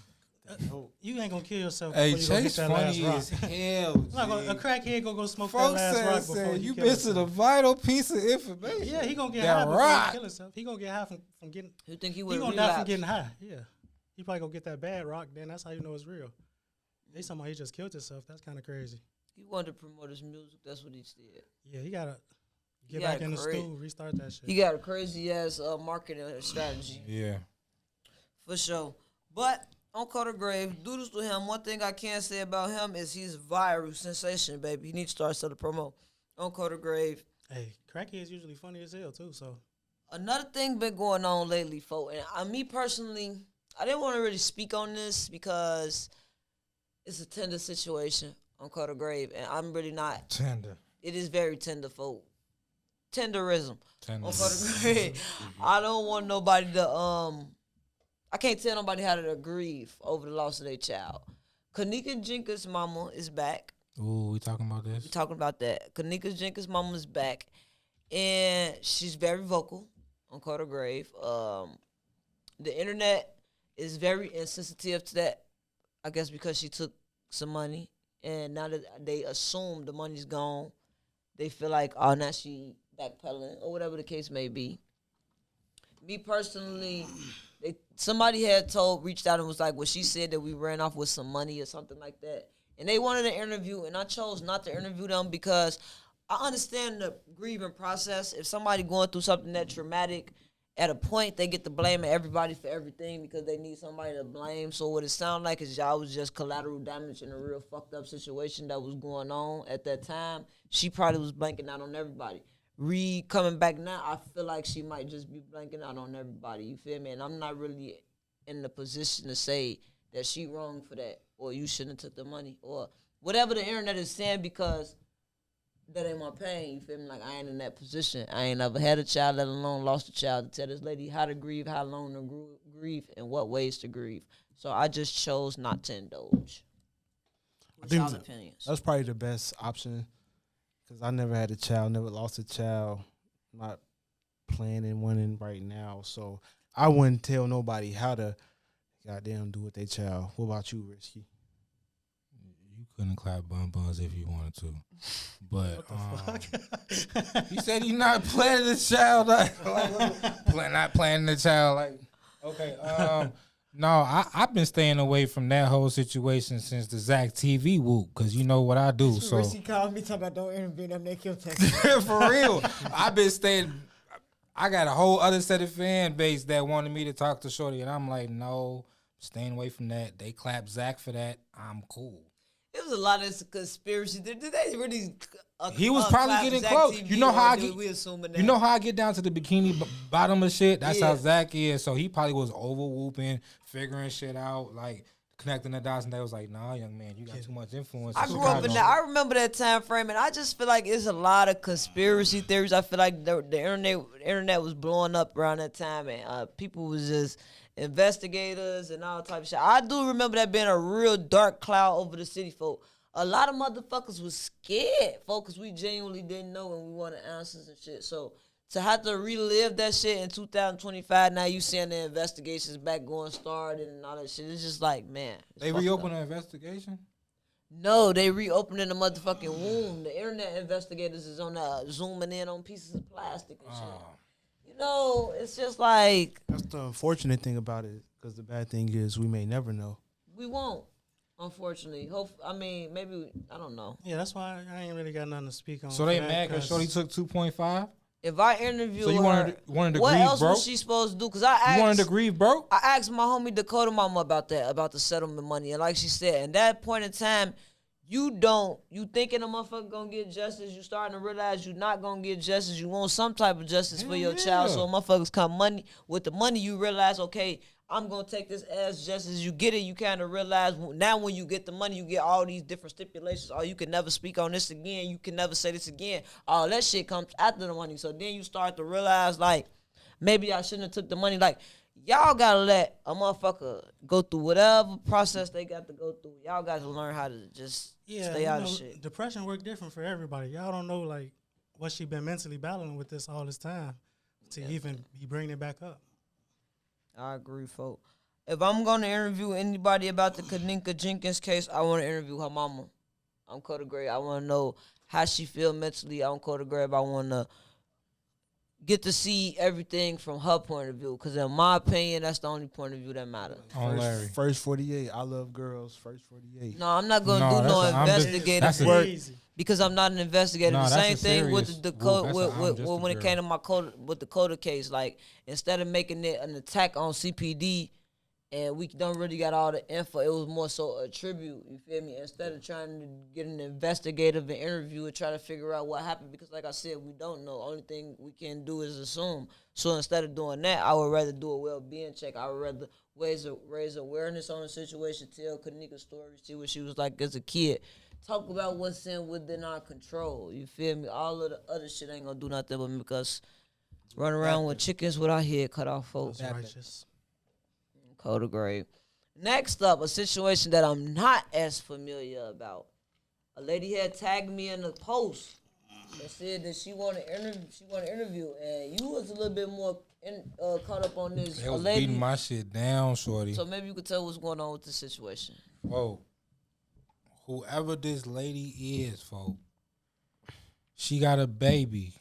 You ain't gonna kill yourself. Hey, before you go Chase hit that last funny rock. as hell. Not gonna- a crackhead gonna go smoke Folks that last rock before said he you kill missing a himself. vital piece of information. Yeah, he gonna get That high before rock. he kill himself. He gonna get high from getting. You think he He would gonna die from relapse? getting high. Yeah, he probably gonna get that bad rock. Then that's how you know it's real. They somebody he just killed himself. That's kind of crazy. He wanted to promote his music. That's what he did. Yeah, he gotta He get got back a in the cra- stool, restart that shit. He got a crazy ass marketing strategy Yeah. for sure. But on Carter Grave, doodles to him. One thing I can say about him is he's a viral sensation, baby. He needs to start selling promo on Carter Grave. Hey, crackhead's usually funny as hell too. So Another thing been going on lately, folks, and me personally, I didn't want to really speak on this because it's a tender situation on Carter Grave, and I'm really not. Tender. It is very tender, folks. Tenderism. Tender. On Carter Grave. I don't want nobody to I can't tell nobody how to grieve over the loss of their child. Kanika Jenkins' mama is back. Ooh, we talking about this? We're talking about that. Kanika Jenkins' mama is back, and she's very vocal on Carter Grave. The internet is very insensitive to that, I guess because she took some money, and now that they assume the money's gone, they feel like, oh, now she backpedaling, or whatever the case may be. Me personally, somebody had reached out and was like, well, she said that we ran off with some money or something like that. And they wanted an interview, and I chose not to interview them because I understand the grieving process. If somebody going through something that traumatic, at a point they get to blame everybody for everything because they need somebody to blame. So what it sounded like is y'all was just collateral damage in a real fucked up situation that was going on at that time. She probably was blanking out on everybody. Coming back now, I feel like she might just be blanking out on everybody. You feel me? And I'm not really in the position to say that she wrong for that, or you shouldn't have took the money, or whatever the internet is saying, because that ain't my pain. You feel me? Like, I ain't in that position. I ain't never had a child, let alone lost a child, to tell this lady how to grieve, how long to grieve, and what ways to grieve. So I just chose not to indulge. What's y'all's opinions? That's probably the best option because I never had a child, never lost a child, not planning one right now. So I wouldn't tell nobody how to goddamn do with their child. What about you, Risky? You couldn't clap bum-bums if you wanted to. But he said he's not planning the child. Not planning the child. Like, okay. No, I've been staying away from that whole situation since the Zach TV whoop, because you know what I do. So She called me talking about don't interview them, they kill for real, I've been staying. I got a whole other set of fan base that wanted me to talk to Shorty, and I'm like, no, staying away from that. They clap Zach for that. I'm cool. It was a lot of conspiracy. Did they really? He was probably getting close. TV, You know how I do get. we assuming that? You know how I get down to the bikini bottom of shit. That's Yeah. how Zach is. So he probably was over whooping, figuring shit out, like connecting the dots. And they was like, "Nah, young man, you got too much influence." I grew up in that. I remember that time frame, and I just feel like it's a lot of conspiracy theories. I feel like the internet was blowing up around that time, and people was just investigators and all type of shit. I do remember that being a real dark cloud over the city, folk. A lot of motherfuckers was scared, folks, because we genuinely didn't know and we wanted answers and shit. So to have to relive that shit in 2025, now you seeing the investigations back going started and all that shit. It's just like, man. They reopened the investigation? No, they reopening the motherfucking womb. The internet investigators is on zooming in on pieces of plastic and shit. You know, it's just like. That's the unfortunate thing about it, because the bad thing is we may never know. We won't. Unfortunately, maybe I don't know. Yeah, that's why I ain't really got nothing to speak on. So they mad because Shorty took 2.5. If I interview so you her, wanted to what grieve, else bro? was she supposed to do? Because I asked, you wanted to grieve, bro? I asked my homie Dakota Mama about that, about the settlement money, and like she said, in that point in time, you thinking a motherfucker gonna get justice, you starting to realize you not gonna get justice. You want some type of justice for your child. So motherfuckers come with the money, you realize, okay, I'm going to take this as justice. You get it, you kind of realize now when you get the money, you get all these different stipulations. Oh, you can never speak on this again. You can never say this again. All that shit comes after the money. So then you start to realize, like, maybe I shouldn't have took the money. Like, y'all got to let a motherfucker go through whatever process they got to go through. Y'all got to learn how to just stay out of shit. Depression work different for everybody. Y'all don't know, like, what she been mentally battling with this all this time to even be bringing it back up. I agree, folk. If I'm going to interview anybody about the Kaninka Jenkins case, I want to interview her mama. I'm Kota Grave. I want to know how she feel mentally. I'm Kota Grave. I want to get to see everything from her point of view, because in my opinion, that's the only point of view that matters. First 48. I love girls. First 48. No, I'm not going to do no investigative work because I'm not an investigator. The same thing with the when it came to my Dakota case. Like, instead of making it an attack on CPD and we don't really got all the info, it was more so a tribute, you feel me? Instead of trying to get an investigative interview and try to figure out what happened, because like I said, we don't know. Only thing we can do is assume. So instead of doing that, I would rather do a well-being check. I would rather raise awareness on the situation, tell Kanika's story, see what she was like as a kid. Talk about what's within our control, you feel me? All of the other shit ain't gonna do nothing but make us run around with chickens with our head cut off, folks. That's righteous. Kota Grave. Next up, a situation that I'm not as familiar about. A lady had tagged me in a post that said that she wanted to interview, and you was a little bit more caught up on this. They was beating my shit down, shorty. So maybe you could tell what's going on with this situation. Whoa. Whoever this lady is, folks, she got a baby.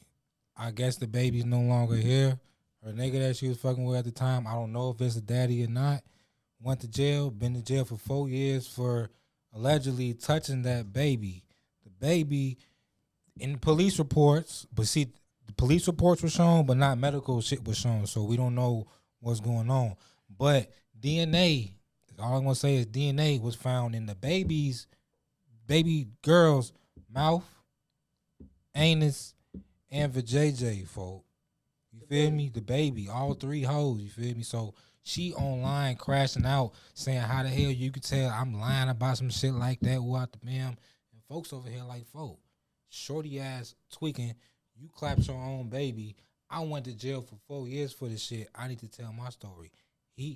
I guess the baby's no longer here. Her nigga that she was fucking with at the time, I don't know if it's a daddy or not, went to jail, been in jail for 4 years for allegedly touching that baby. The baby, in police reports, but see, the police reports were shown, but not medical shit was shown, so we don't know what's going on. But DNA, all I'm going to say is DNA was found in the baby girl's mouth, anus, and vajayjay, folks. You feel me? The baby, all three hoes, you feel me? So she online crashing out saying how the hell you could tell I'm lying about some shit like that, what the ma'am. And folks over here like, folk, shorty ass tweaking, you clapped your own baby. I went to jail for 4 years for this shit. I need to tell my story.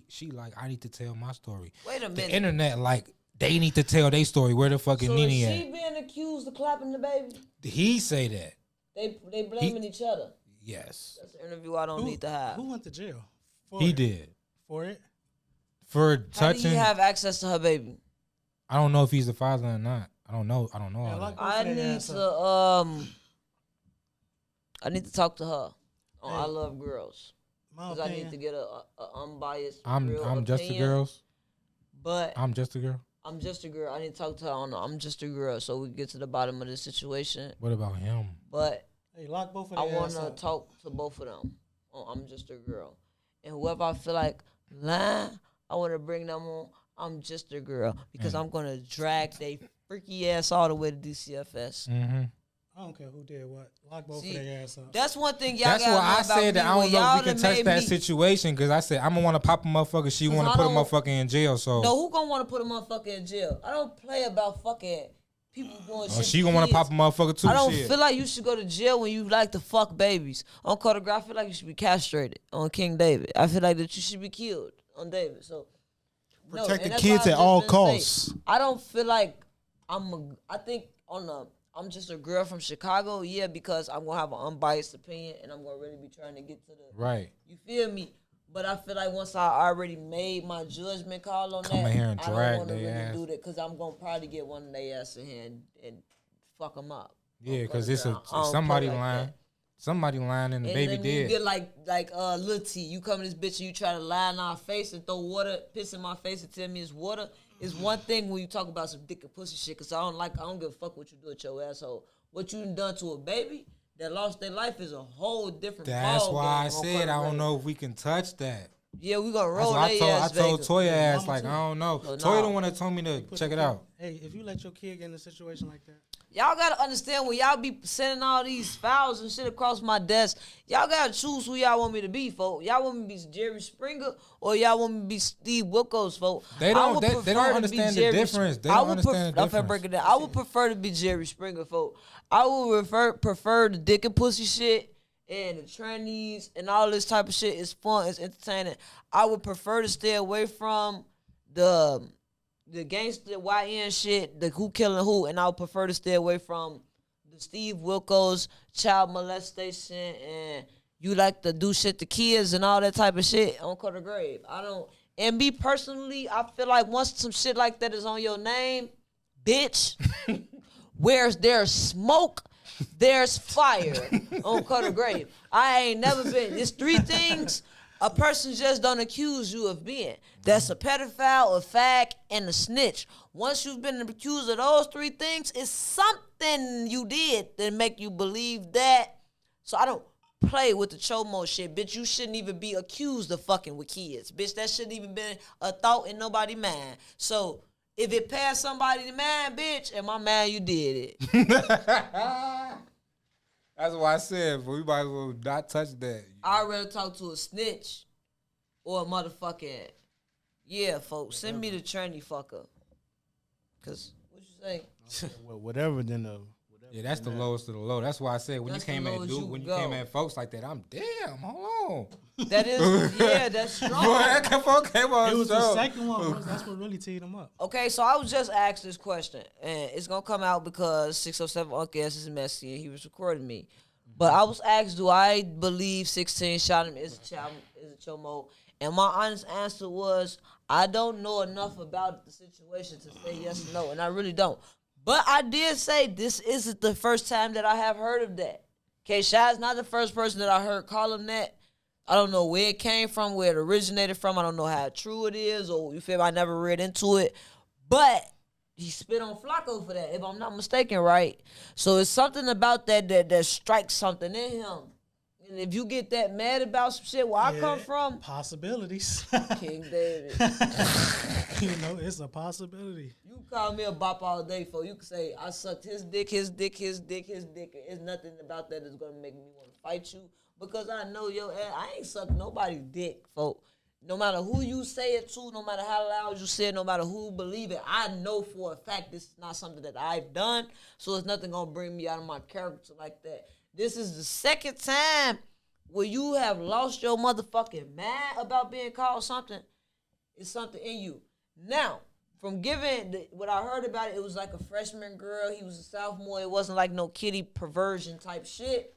She like, I need to tell my story. Wait a minute. The internet like, they need to tell their story. Where the fucking Nene at? So is she being accused of clapping the baby? He say that. They blaming each other. Yes. That's an interview I don't need to have. Who went to jail? He did. For it? For touching. How do he have access to her baby? I don't know if he's the father or not. I don't know. Yeah, All that. I need to talk to her on I Love Girls. Because I need to get a unbiased I'm just a girl. But I'm just a girl. I'm just a girl. I need to talk to her on I'm just a girl so we can get to the bottom of this situation. What about him? But hey, lock both of I want to talk to both of them. I'm just a girl. And whoever I feel like lying, I want to bring them on I'm just a girl. Because I'm going to drag they freaky ass all the way to DCFS. Mm-hmm. I don't care who did what. Lock both of their ass up. That's one thing y'all That's gotta why know I about said that me. I don't When know if y'all we can done touch made that me- situation because I said I'm gonna want to pop a motherfucker. She want to I put a don't- motherfucker in jail. So No, who gonna want to put a motherfucker in jail? I don't play about fucking people doing shit. she to gonna want to kids. pop a motherfucker too. I don't shit. feel like you should go to jail when you like to fuck babies. On KotaBlock, I feel like you should be castrated on King David. I feel like that you should be killed on David. So no, Protect and the that's kids why at I all just been saying, costs. I don't feel like I think I'm just a girl from Chicago, yeah, because I'm gonna have an unbiased opinion and I'm gonna really be trying to get to the Right. You feel me? But I feel like once I already made my judgment call on Come that, in here and I don't drag want to they really ass. do that because I'm gonna probably get one of their ass in here and fuck them up. Yeah, because I it's don't play somebody like lying. that. Somebody lying and the baby then you dead. get like Lil T, you come to this bitch and you try to lie in our face and throw water, piss in my face and tell me it's water. It's one thing when you talk about some dick and pussy shit, because I don't give a fuck what you do with your asshole. What you done to a baby that lost their life is a whole different That's ball why I game on said I KotaBlock. don't know if we can touch that. Yeah, we gonna That's roll why their I ass told Vegas. Toya ass Mama like too. I don't know. So, Toya nah. the one that told me to check it out. Hey, if you let your kid get in a situation like that, Y'all gotta understand when y'all be sending all these files and shit across my desk, y'all gotta choose who y'all want me to be, folks. Y'all want me to be Jerry Springer or y'all want me to be Steve Wilkos, folks. They don't understand the difference. They don't understand the I'm finna difference. break it down. I would prefer to be Jerry Springer, folks. I would prefer the dick and pussy shit and the trannies and all this type of shit. It's fun, it's entertaining. I would prefer to stay away from the gangster YN shit, the who killing who, and I would prefer to stay away from the Steve Wilkos child molestation and you like to do shit to kids and all that type of shit on KotaBlock. I don't. And me personally, I feel like once some shit like that is on your name, bitch, where's there's smoke, there's fire on KotaBlock. I ain't never been. It's three things a person just don't accuse you of being. That's a pedophile, a fag, and a snitch. Once you've been accused of those three things, it's something you did that make you believe that. So I don't play with the chomo shit. Bitch, you shouldn't even be accused of fucking with kids. Bitch, that shouldn't even been a thought in nobody's mind. So if it passed somebody's mind, bitch, in my mind, you did it. That's why I said, but we might as well not touch that. I'd rather talk to a snitch or a motherfucking, yeah, folks, send me the tranny fucker. Because, what you say? Well, whatever, then the. Yeah, that's the lowest of the low. That's why I said when That's you came the at lowest dude, you when you go. came at folks like that, I'm damn. Hold on. That is, yeah, that's Boy, strong. that came on. it was the so. second one. That's what really teed him up. Okay, so I was just asked this question, and it's going to come out because 607 Uncle S is messy, and he was recording me. But I was asked, do I believe 16 shot him is a chomo? And my honest answer was, I don't know enough about the situation to say yes or no, and I really don't. But I did say this isn't the first time that I have heard of that. K-Shot's not the first person that I heard call him that. I don't know where it came from, where it originated from. I don't know how true it is, or you feel me? I never read into it. But he spit on Flacco for that, if I'm not mistaken, right? So it's something about that strikes something in him. And if you get that mad about some shit where I come from, Possibilities. King David. You know, it's a possibility. You call me a bop all day for you can say I sucked his dick. It's nothing about that that's gonna make me want to fight you because I know your ass. I ain't sucked nobody's dick, folk. No matter who you say it to, no matter how loud you say it, no matter who believe it, I know for a fact this is not something that I've done. So it's nothing gonna bring me out of my character like that. This is the second time where you have lost your motherfucking mind about being called something. It's something in you. Now, from what I heard about it, it was like a freshman girl. He was a sophomore. It wasn't like no kitty perversion type shit.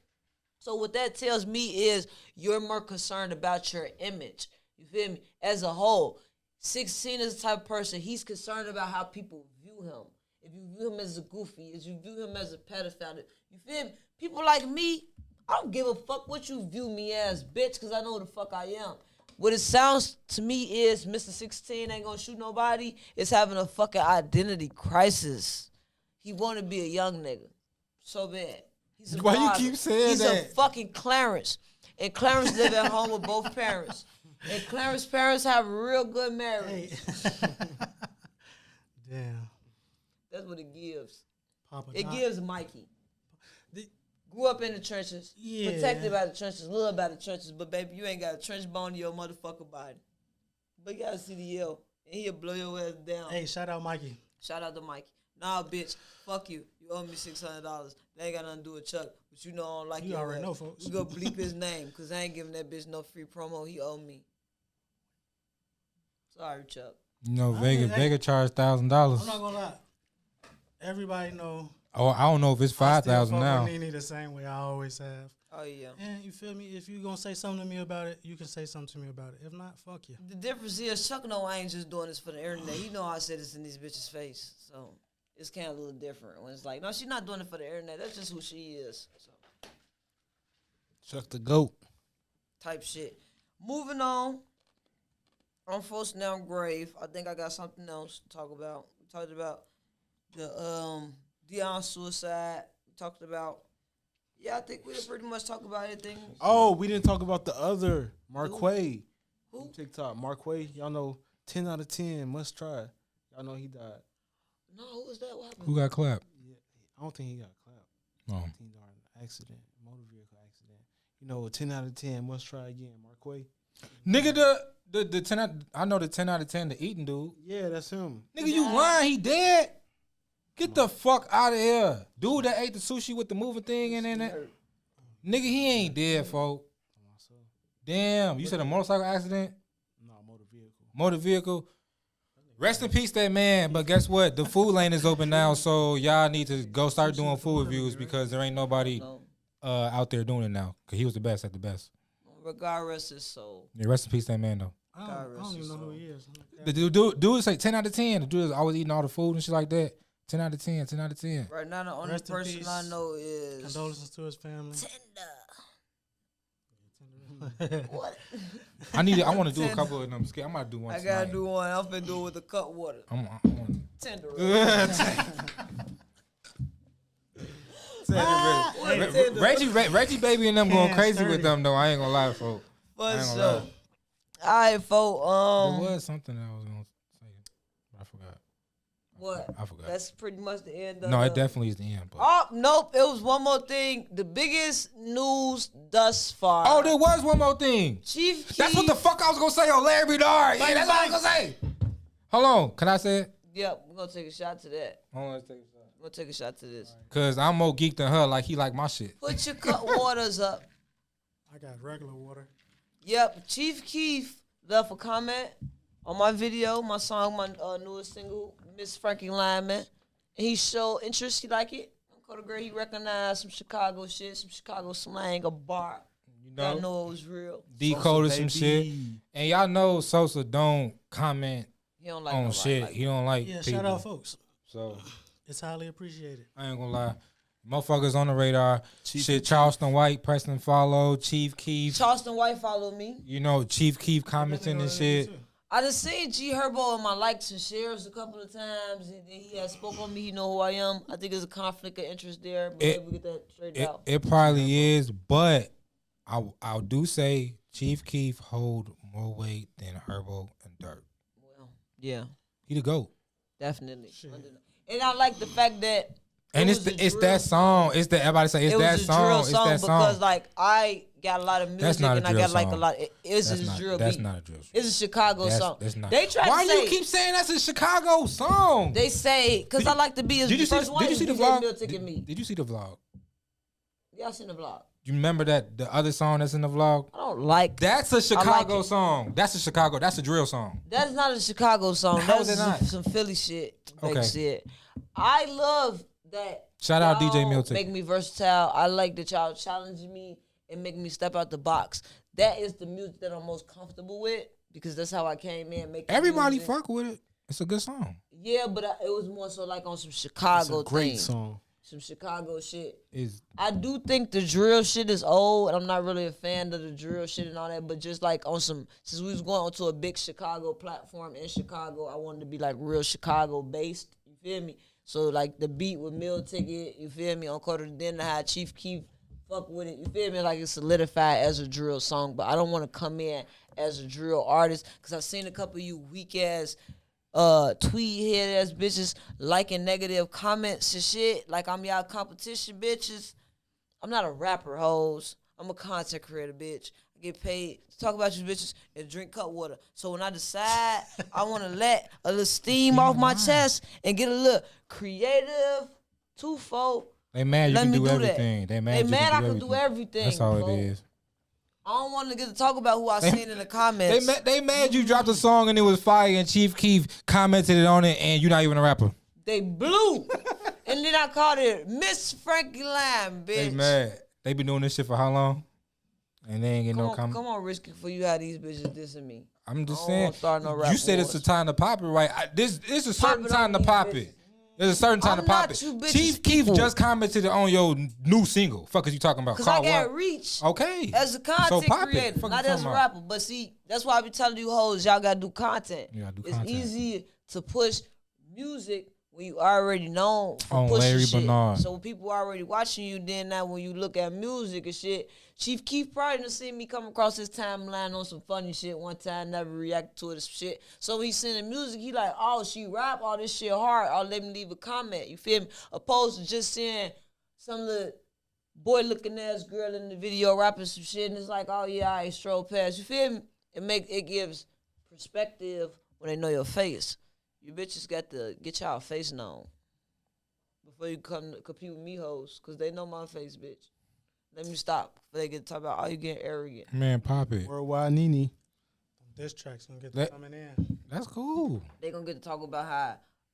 So what that tells me is you're more concerned about your image. You feel me? As a whole, 16 is the type of person, he's concerned about how people view him. If you view him as a goofy, if you view him as a pedophile, you feel me? People like me, I don't give a fuck what you view me as, bitch, because I know who the fuck I am. What it sounds to me is Mr. 16 ain't gonna shoot nobody. It's having a fucking identity crisis. He want to be a young nigga so bad. He's a Why you father. keep saying He's that? a fucking Clarence. And Clarence live at home with both parents. And Clarence's parents have a real good marriage. Hey. Damn. That's what it gives. Papa It Doc. gives Mikey. The- Grew up in the trenches, Yeah. protected by the trenches, loved by the trenches, but baby, you ain't got a trench bone in your motherfucking body. But you gotta see the yell, and he'll blow your ass down. Hey, shout out Mikey. Shout out to Mikey. Nah, bitch, fuck you. You owe me $600. That ain't got nothing to do with Chuck, but you know I don't like You your already ass. know, folks. We go bleep his name, because I ain't giving that bitch no free promo. He owe me. Sorry, Chuck. You know, I Vega mean, hey, Vega charged $1,000. I'm not gonna lie. Everybody know. Oh, I don't know if it's I still 5,000 fuck now. with Nene the same way I always have. Oh, yeah. And you feel me? If you gonna say something to me about it, you can say something to me about it. If not, fuck you. The difference is Chuck know I ain't just doing this for the internet. He know I said this in these bitches' face. So it's kind of a little different when it's like, no, she's not doing it for the internet. That's just who she is. So Chuck the GOAT. type shit. Moving on. On Folks Now Grave, I think I got something else to talk about. We talked about the Deion suicide. We talked about, I think we pretty much talked about everything. Oh, we didn't talk about the other Marquay. Who? TikTok. Marquay. Y'all know 10 out of 10 must try. Y'all know he died. No, who was that? What happened? Who got clapped? Yeah, I don't think he got clapped. Oh. I think he died in an accident, motor vehicle accident. You know, 10 out of 10 must try again. Marquay. Nigga, the 10 out, I know the 10 out of 10, the eating dude. Yeah, that's him. Nigga, you lying? He dead? Get the fuck out of here. Dude that ate the sushi with the moving thing in it. Nigga, he ain't dead, folk. Damn, you said a motorcycle accident? No, motor vehicle. Motor vehicle. Rest in peace, that man. But guess what? The food lane is open now, so y'all need to go start doing food reviews because there ain't nobody out there doing it now. Because he was the best at the best. Regardless his soul. Yeah, rest in peace, that man, though. I don't even know who he is. The dude say 10 out of 10. The dude is always eating all the food and shit like that. 10 out of 10, 10 out of 10. Right now, the only Rest in person peace. I know is Condolences to his family. What? I want to do a couple of them. I might do one I tonight. gotta do one. I'm finna do it with the cut water. I'm Tender. Reggie baby and them going Hands crazy with dirty. them though. I ain't gonna lie, folks. For I ain't sure. gonna lie. Alright, folks. There was something I was gonna say, but I forgot. What? I forgot. That's pretty much the end of No, the- it definitely is the end. But. Oh, nope. It was one more thing. The biggest news thus far. Oh, there was one more thing. Chief Keef. That's what the fuck I was gonna say on Larry Dart. Yeah, that's what I was gonna say. Hold on, can I say it? Yep, we're gonna take a shot to that. Hold on, let's take a shot. We're gonna take a shot to this. Cause I'm more geeked than her. Like he like my shit. Put your cut waters up. I got regular water. Yep, Chief Keef left a comment on my video, my song, my newest single, Miss Frankie Lyman. And he showed interest. He like it. Kota, he recognized some Chicago shit, some Chicago slang, a bar. You Y'all know it was real. decoded Sosa, some shit. baby. And y'all know Sosa don't comment He don't like on nobody shit. like He don't like Yeah, people. shout out, folks. So It's highly appreciated. I ain't gonna lie. Motherfuckers on the radar. Chief shit, Charleston White, Preston follow, Chief Keef. Charleston White followed me. You know, Chief Keef commenting and shit. I just seen G Herbo in my likes and shares a couple of times, and then he had spoke on me. He know who I am. I think there's a conflict of interest there, but maybe we get that straightened out. It probably is, but I do say Chief Keef hold more weight than Herbo and Dirt. Well, yeah, He the GOAT. definitely. And I like the fact that. And it was a it's drill that song. It's the everybody say it's It that was a song. drill It's song that because song. like I got a lot of music not a and I drill got like a song. lot. It's That's a not, drill that's beat. not a drill song. It's a Chicago song. That's not. They try Why to say you keep saying that's a Chicago song? they say because I like to be as Did you first see? one Did you is see the DJ vlog? Miltic and me. Did you see the vlog? Y'all seen the vlog? You remember that the other song that's in the vlog? I don't like. That's a Chicago it. song. That's a Chicago. That's a drill song. That's not a Chicago song. How That's is it not? some Philly shit. Fake Okay. shit. I love that. Shout out y'all DJ Miltic. Make me versatile. I like that y'all challenge me and make me step out the box. That is the music that I'm most comfortable with because that's how I came in. Making Everybody music. fuck with it. It's a good song. Yeah, but it was more so like on some It's Chicago a great thing. song. Some Chicago shit. Is I do think the drill shit is old, and I'm not really a fan of the drill shit and all that. But just like on some, since we was going onto a big Chicago platform in Chicago, I wanted to be like real Chicago based. You feel me? So like the beat with Meal Ticket, you feel me? On Kota, then I had Chief Keef fuck with it. You feel me? Like it's solidified as a drill song, but I don't want to come in as a drill artist because I've seen a couple of you weak ass tweet head ass bitches liking negative comments and shit. Like I'm y'all competition bitches. I'm not a rapper, hoes. I'm a content creator, bitch. I get paid to talk about you bitches and drink cut water. So when I decide I want to let a little steam off my chest and get a little creative, twofold. They mad you Let can me do do everything. that. They mad They you mad can I do can do everything. That's all bro. it is. I don't want to get to talk about who I seen in the comments. They mad you dropped a song and it was fire and Chief Keef commented on it and you're not even a rapper. They blew. And then I called it Miss Frankie Lamb, bitch. They mad. They been doing this shit for how long? And they ain't getting no comment. Come on, Risky, for you how these bitches dissing me. I'm just I don't saying. wanna start no rap You said it's wars. a time to pop it, right? This is a certain it time on to these pop bitches. it. There's a certain time I'm to pop not it. you bitches Chief Keef people. just commented on your new single. Fuck is you talking about? Because I Call got what? reach Okay. as a content So pop it. creator, Fuck not you as a talking rapper. But see, that's why I be telling you hoes, y'all got to do content. You gotta do It's content. easier to push music when you already known for On pushing Larry shit. Bernard. So when people already watching you, then now when you look at music and shit, Chief Keef probably done seen me come across his timeline on some funny shit one time, never reacted to it as shit. So when he seen the music, he like, oh, she rap all this shit hard. Oh, let me leave a comment. You feel me? Opposed to just seeing some little boy looking ass girl in the video rapping some shit and it's like, oh yeah, I stroll past. You feel me? It gives perspective when they know your face. You bitches got to get y'all face known before you come to compete with me hoes, cause they know my face, bitch. Let me stop before they get to talk about, oh, you getting arrogant. Man, pop it. Worldwide Nene. This track's gonna get That- coming in. That's cool. They gonna get to talk about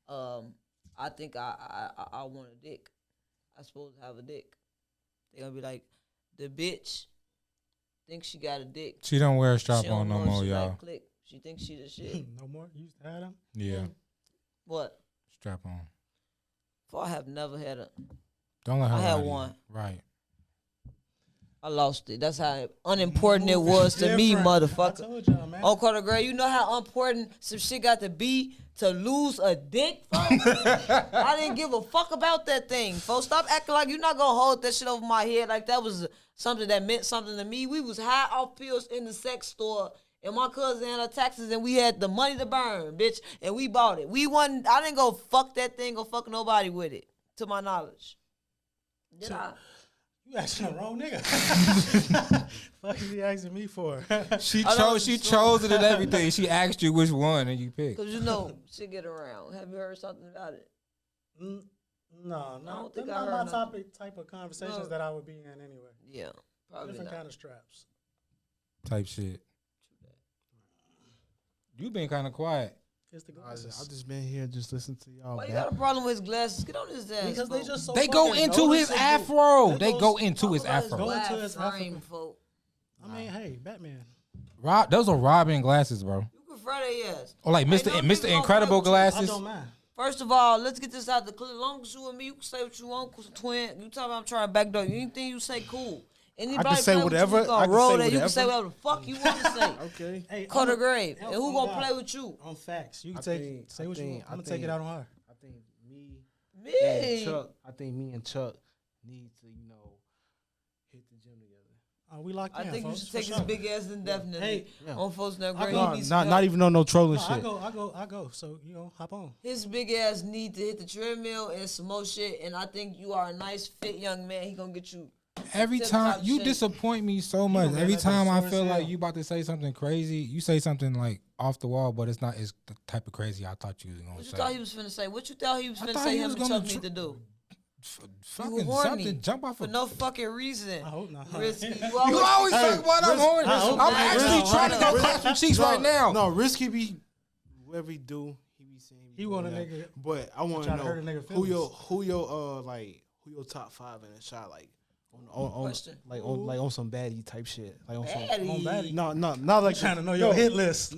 how I think I want a dick. I supposed to have a dick. They gonna be like, the bitch thinks she got a dick. She don't wear a She strap don't on no know if more, she y'all. like click. She thinks she the shit. No more. You used to have them. Yeah, What? strap on. For I have never had a. Don't let her I had lie to you. one. Right. I lost it. That's how unimportant it was to me, Different. motherfucker. I told y'all, man. Oh, Carter Gray, you know how important some shit got to be to lose a dick, folks? I didn't give a fuck about that thing, folks. Stop acting like you're not gonna hold that shit over my head like that was something that meant something to me. We was high off pills in the sex store, and my cousin had her taxes, and we had the money to burn, bitch, and we bought it. I didn't go fuck that thing or fuck nobody with it, to my knowledge. Did I? You asking the wrong nigga. Fuck is he asking me for? She I know chose. what She you're chose it and everything. She asked you which one and you picked. Cause you know, shit get around. Have you heard something about it? No, don't no. think They're I not heard my nothing. type of conversations No. that I would be in anyway. Yeah, probably Different not. kind of straps. Type shit. You been kind of quiet. It's the I glasses. just been here just listening to y'all. Why you back. got a problem with his glasses? Get on his ass. Because they folks. just so They go fucking into his noticeable. afro. They They go- go into Talk his about afro. Go into black his frame, African. folk. I mean, hey, Batman. Rob, those are Robin glasses, bro. You can fry their ass. Or like Hey, Mr. no Mr. nigga gonna Incredible play with you. I glasses. don't mind. First of all, let's get this out the clear. Long as you and me, you can say what you want, twin. You talking about I'm trying to backdoor you. Anything you say, cool. Anybody say play with whatever. You, we gonna I can roll say that. You can say whatever. whatever the fuck you want to say. Okay. Hey, Carter I'm- Grave. And who I'm gonna God. play with you? On facts. You can I take think- say I what you think- want. I I'm gonna take think- it out on her. I think me and Me. Chuck. I think me and Chuck need to, hit the gym together. We locked I in. think you folks, should for take his sure. big ass indefinitely Hey, yeah. on folks that I great. go- He needs Not help. even no trolling No, shit. I go. So hop on. His big ass need to hit the treadmill and some more shit. And I think you are a nice fit young man. He gonna get you. Every Tip time top you shape. disappoint me so much. gonna Every get like time I the feel sore like cell. you about to say something crazy, you say something like off the wall, but it's not. It's the type of crazy I thought you was gonna What you say. thought he was finna say? What you thought he was I finna thought say he him was and gonna Chuck need to do? Fucking horny. something. Jump off For a. no fucking reason. I hope not. Risky. You You always, always Hey, talk about I'm horny. I hope I'm not. actually Risk- trying to go clap some cheeks right now. No, Risky be whatever he do. He be saying He want a doing that. nigga- But I want to try to hurt a know nigga who feelings. your top 5 in the shot like on Question. like on some baddie type shit like on some. Baddie. On baddie. No, not like Trying to know your hit list.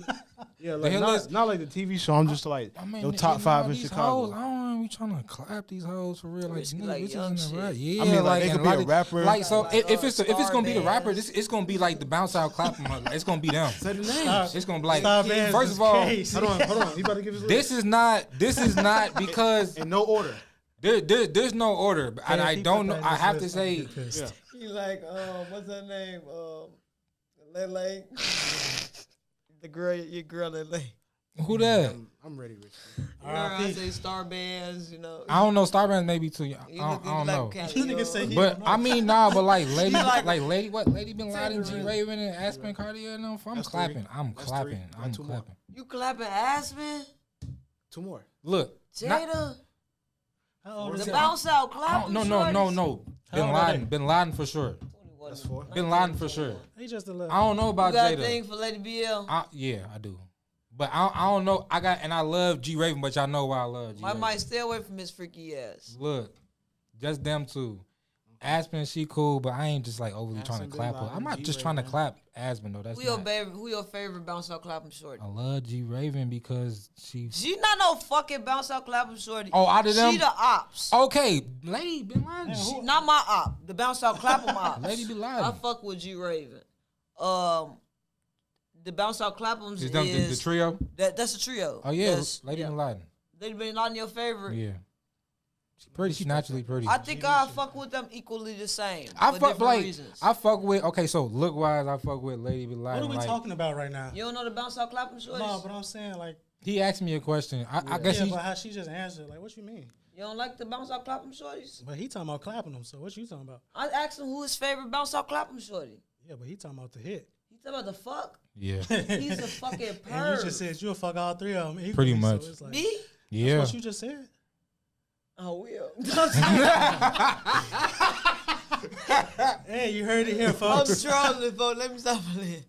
Yeah, The like hit not, list- not like the TV show. I'm just like I mean, your top 5 in these Chicago. Hoes, I don't want to be trying to clap these hoes for real. Like, Risky, nigga, like bitches young in the shit. rap. Yeah, I mean, like, they and could be a like- rapper. Like, so Like, if it's gonna be the Star rapper, Bands. it's gonna be like the bounce out clap. It's gonna be them. Say the name. Stop. It's gonna be like. Star Bands First is of all, crazy. Hold on. You better give his this is not because in no order. there's no order, and I He don't put know. that in I his have to list, I'm gonna say. get pissed. Yeah. He like, what's her name? Lele. The girl, your girl Lele. Who that? I'm ready, Rich. I say star bands, you know. I don't know. Starbands maybe too. I You don't look know. like Nigga say he But don't know. I mean, nah. But like Lady, like- Lady, what? Lady Bin Laden, G Raven, and Aspen Cartier. And them. I'm That's clapping. three. I'm That's clapping. three. I'm Got two more. clapping. You clapping Aspen? 2 more. Look, not, Jada? How old The is he? bounce out clapping no. How Bin old are Laden. they? Bin Laden for sure. That's 4. Bin Laden for sure. He just a little. I don't know You about got a Jada. thing for Lady BL? Yeah, I do. But I don't know. I love G Raven, but y'all know why I love G I Raven. might stay away from his freaky ass. Look, just them two. Aspen, she cool, but I ain't just like overly trying Aspen, to clap Bin her. I'm not Laden, just trying to G-Raven. clap Aspen though. That's not. Who your favorite bounce out clapping shorty? I love G Raven because she. She not no fucking bounce out clapping shorty. Oh, out of them. She the ops. Okay, Lady Bin Laden. Man, She not my op. The bounce out clapping my ops. Lady Bin I Laden. fuck with G Raven. The bounce out clappums Is them the trio? that's a trio. Oh yeah, That's- Lady Bin Laden. They been not your favorite. Yeah, she pretty. She naturally pretty. I think I fuck with them equally the same. I for fuck different like reasons. I fuck with. Okay, so look wise, I fuck with Lady Bin What Laden. are we like, talking about right now? You don't know the bounce out clapping shorties? No, but I'm saying like, He asked me a question. I guess yeah, he. but how she just answered, like, what you mean? You don't like the bounce out clapping shorties? But he talking about clapping them. So what you talking about? I asked him who his favorite bounce out clapping shorty. Yeah, but he talking about the hit. He talking about the fuck. Yeah. He's a fucking And perv. you just said you'll fuck all 3 of them. Equally, Pretty so much. it's like, Me? Yeah. That's what you just said. I will. Hey, you heard it here, I'm folks. trolling, folks. Let me stop playing.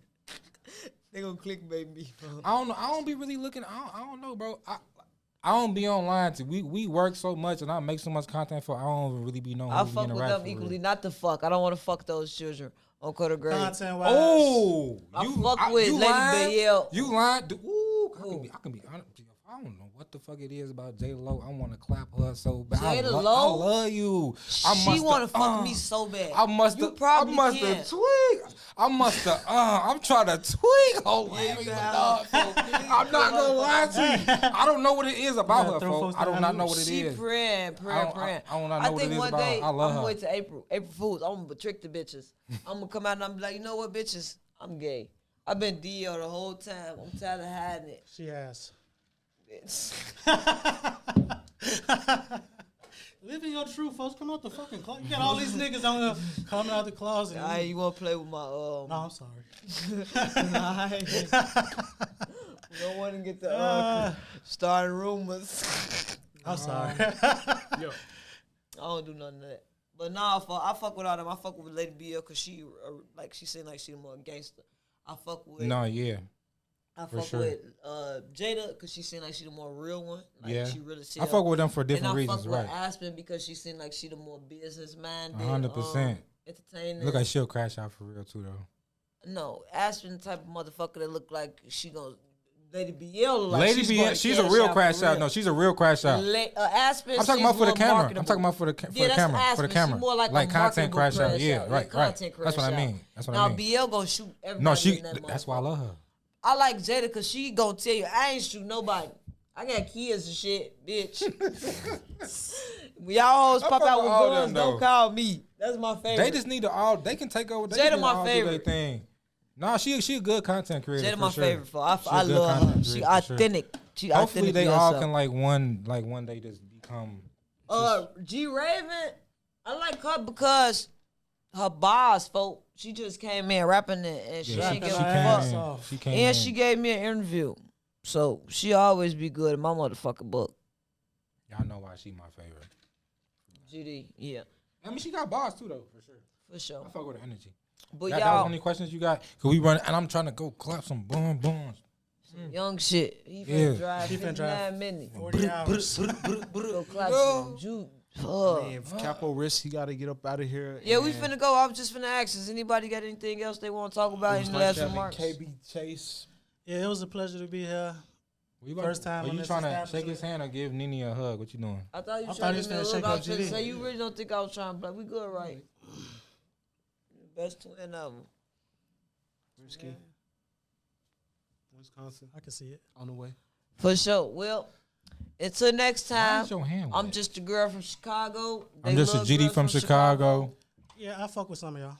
They gonna clickbait me, folks. I don't know. I don't be really looking. I don't know, bro. I don't be online. We work so much and I make so much content for. I don't really be knowing. I who we fuck with interact them for equally, real. not the fuck. I don't want to fuck those children on Coda Grade. Content wise. Oh, I fuck with you Lady lying? BL. You lying? Ooh, Who? I can be honest. I don't know what the fuck it is about J Lo. I want to clap her so bad. Jada I Lo? love you. She want to fuck me so bad. I must You have. probably I must can. have tweaked. I must have. I'm trying to tweak. Oh, Yeah, man, you dog, can. folks. I'm not gonna lie to you. I don't know what it is about Yeah, her, throw folks. folks I do down not the know what it She is. praying. I don't know I what think it is one about day her. I love I'm her. gonna wait to April Fools. I'm gonna trick the bitches. I'm gonna come out and I'm be like, you know what, bitches? I'm gay. I've been DL the whole time. I'm tired of hiding it. She has. Bitch. Living your truth, folks. Come out the fucking closet. You got all these niggas on there coming out the closet. Nah, you wanna play with my No, I'm sorry. Nah, you don't want to get the starting rumors. I'm sorry. I don't do none of that. But nah, I fuck with all them. I fuck with Lady BL because she like she seem like she the more gangster. I fuck with No, yeah. I for fuck sure. with Jada because she seem like she the more real one. Like Yeah. she really I fuck with them for different and I reasons, fuck right? with Aspen because she seem like she the more business minded. 100%. Entertaining. Look like she'll crash out for real too, though. No, Aspen the type of motherfucker that look like she gonna Lady BL look like Lady B, gonna she's a cash real out crash for out. real. No, she's a real crash out. Aspen. I'm talking about for the camera. I'm talking about for the Yeah, camera. that's For the Aspen. camera. She more like a content marketable crash out. crash Yeah, out. right, Yeah, right. content That's what I crash mean. out. That's what Now I mean. BL gonna shoot everybody. No, she. in that That's why I love her. I like Jada because she gonna tell you I ain't shoot nobody. I got kids and shit, bitch. When y'all hoes I pop fuck out with with all guns, them, don't though. call me. That's my favorite. They just need to all. They can take over. They Jada can my all do their favorite. thing. Nah, she a good content creator. Jada for my sure. favorite. She I a good love her. content She creator, for sure. authentic. She Hopefully they authentically all herself. can one day just become. G Raven, I like her because her bars, folk. She just came in rapping it and she Yeah, ain't she give came a in. fuck. off. She came And in. she gave me an interview. So she always be good in my motherfucking book. Y'all know why she my favorite. GD, yeah, I mean, she got bars too, though, for sure. for sure. I fuck with her energy. But That was y'all, any questions you got? Cause we run, and I'm trying to go clap some boom booms. young shit. He Yeah. finna drive He finna drive 59 minutes. 40 hours. Go clap some juke. Man, if Capo Risk, he got to get up out of here. Yeah, we and finna go. I was just finna ask, does anybody got anything else they want to talk about in the last Kevin, remarks? KB Chase. Yeah, it was a pleasure to be here. First time Are on you this trying to establishment. shake his hand or give Nene a hug? What you doing? I thought you I tried thought to he was give me a finna look. shake I up was finna GD. say, you really don't think I was trying to play. We good, right? Best twin ever. Risky. Wisconsin. I can see it. On the way. For sure. Well, until next Why time, is your hand I'm wet? just a girl from Chicago. I'm They just a love GD girls from Chicago. Yeah, I fuck with some of y'all.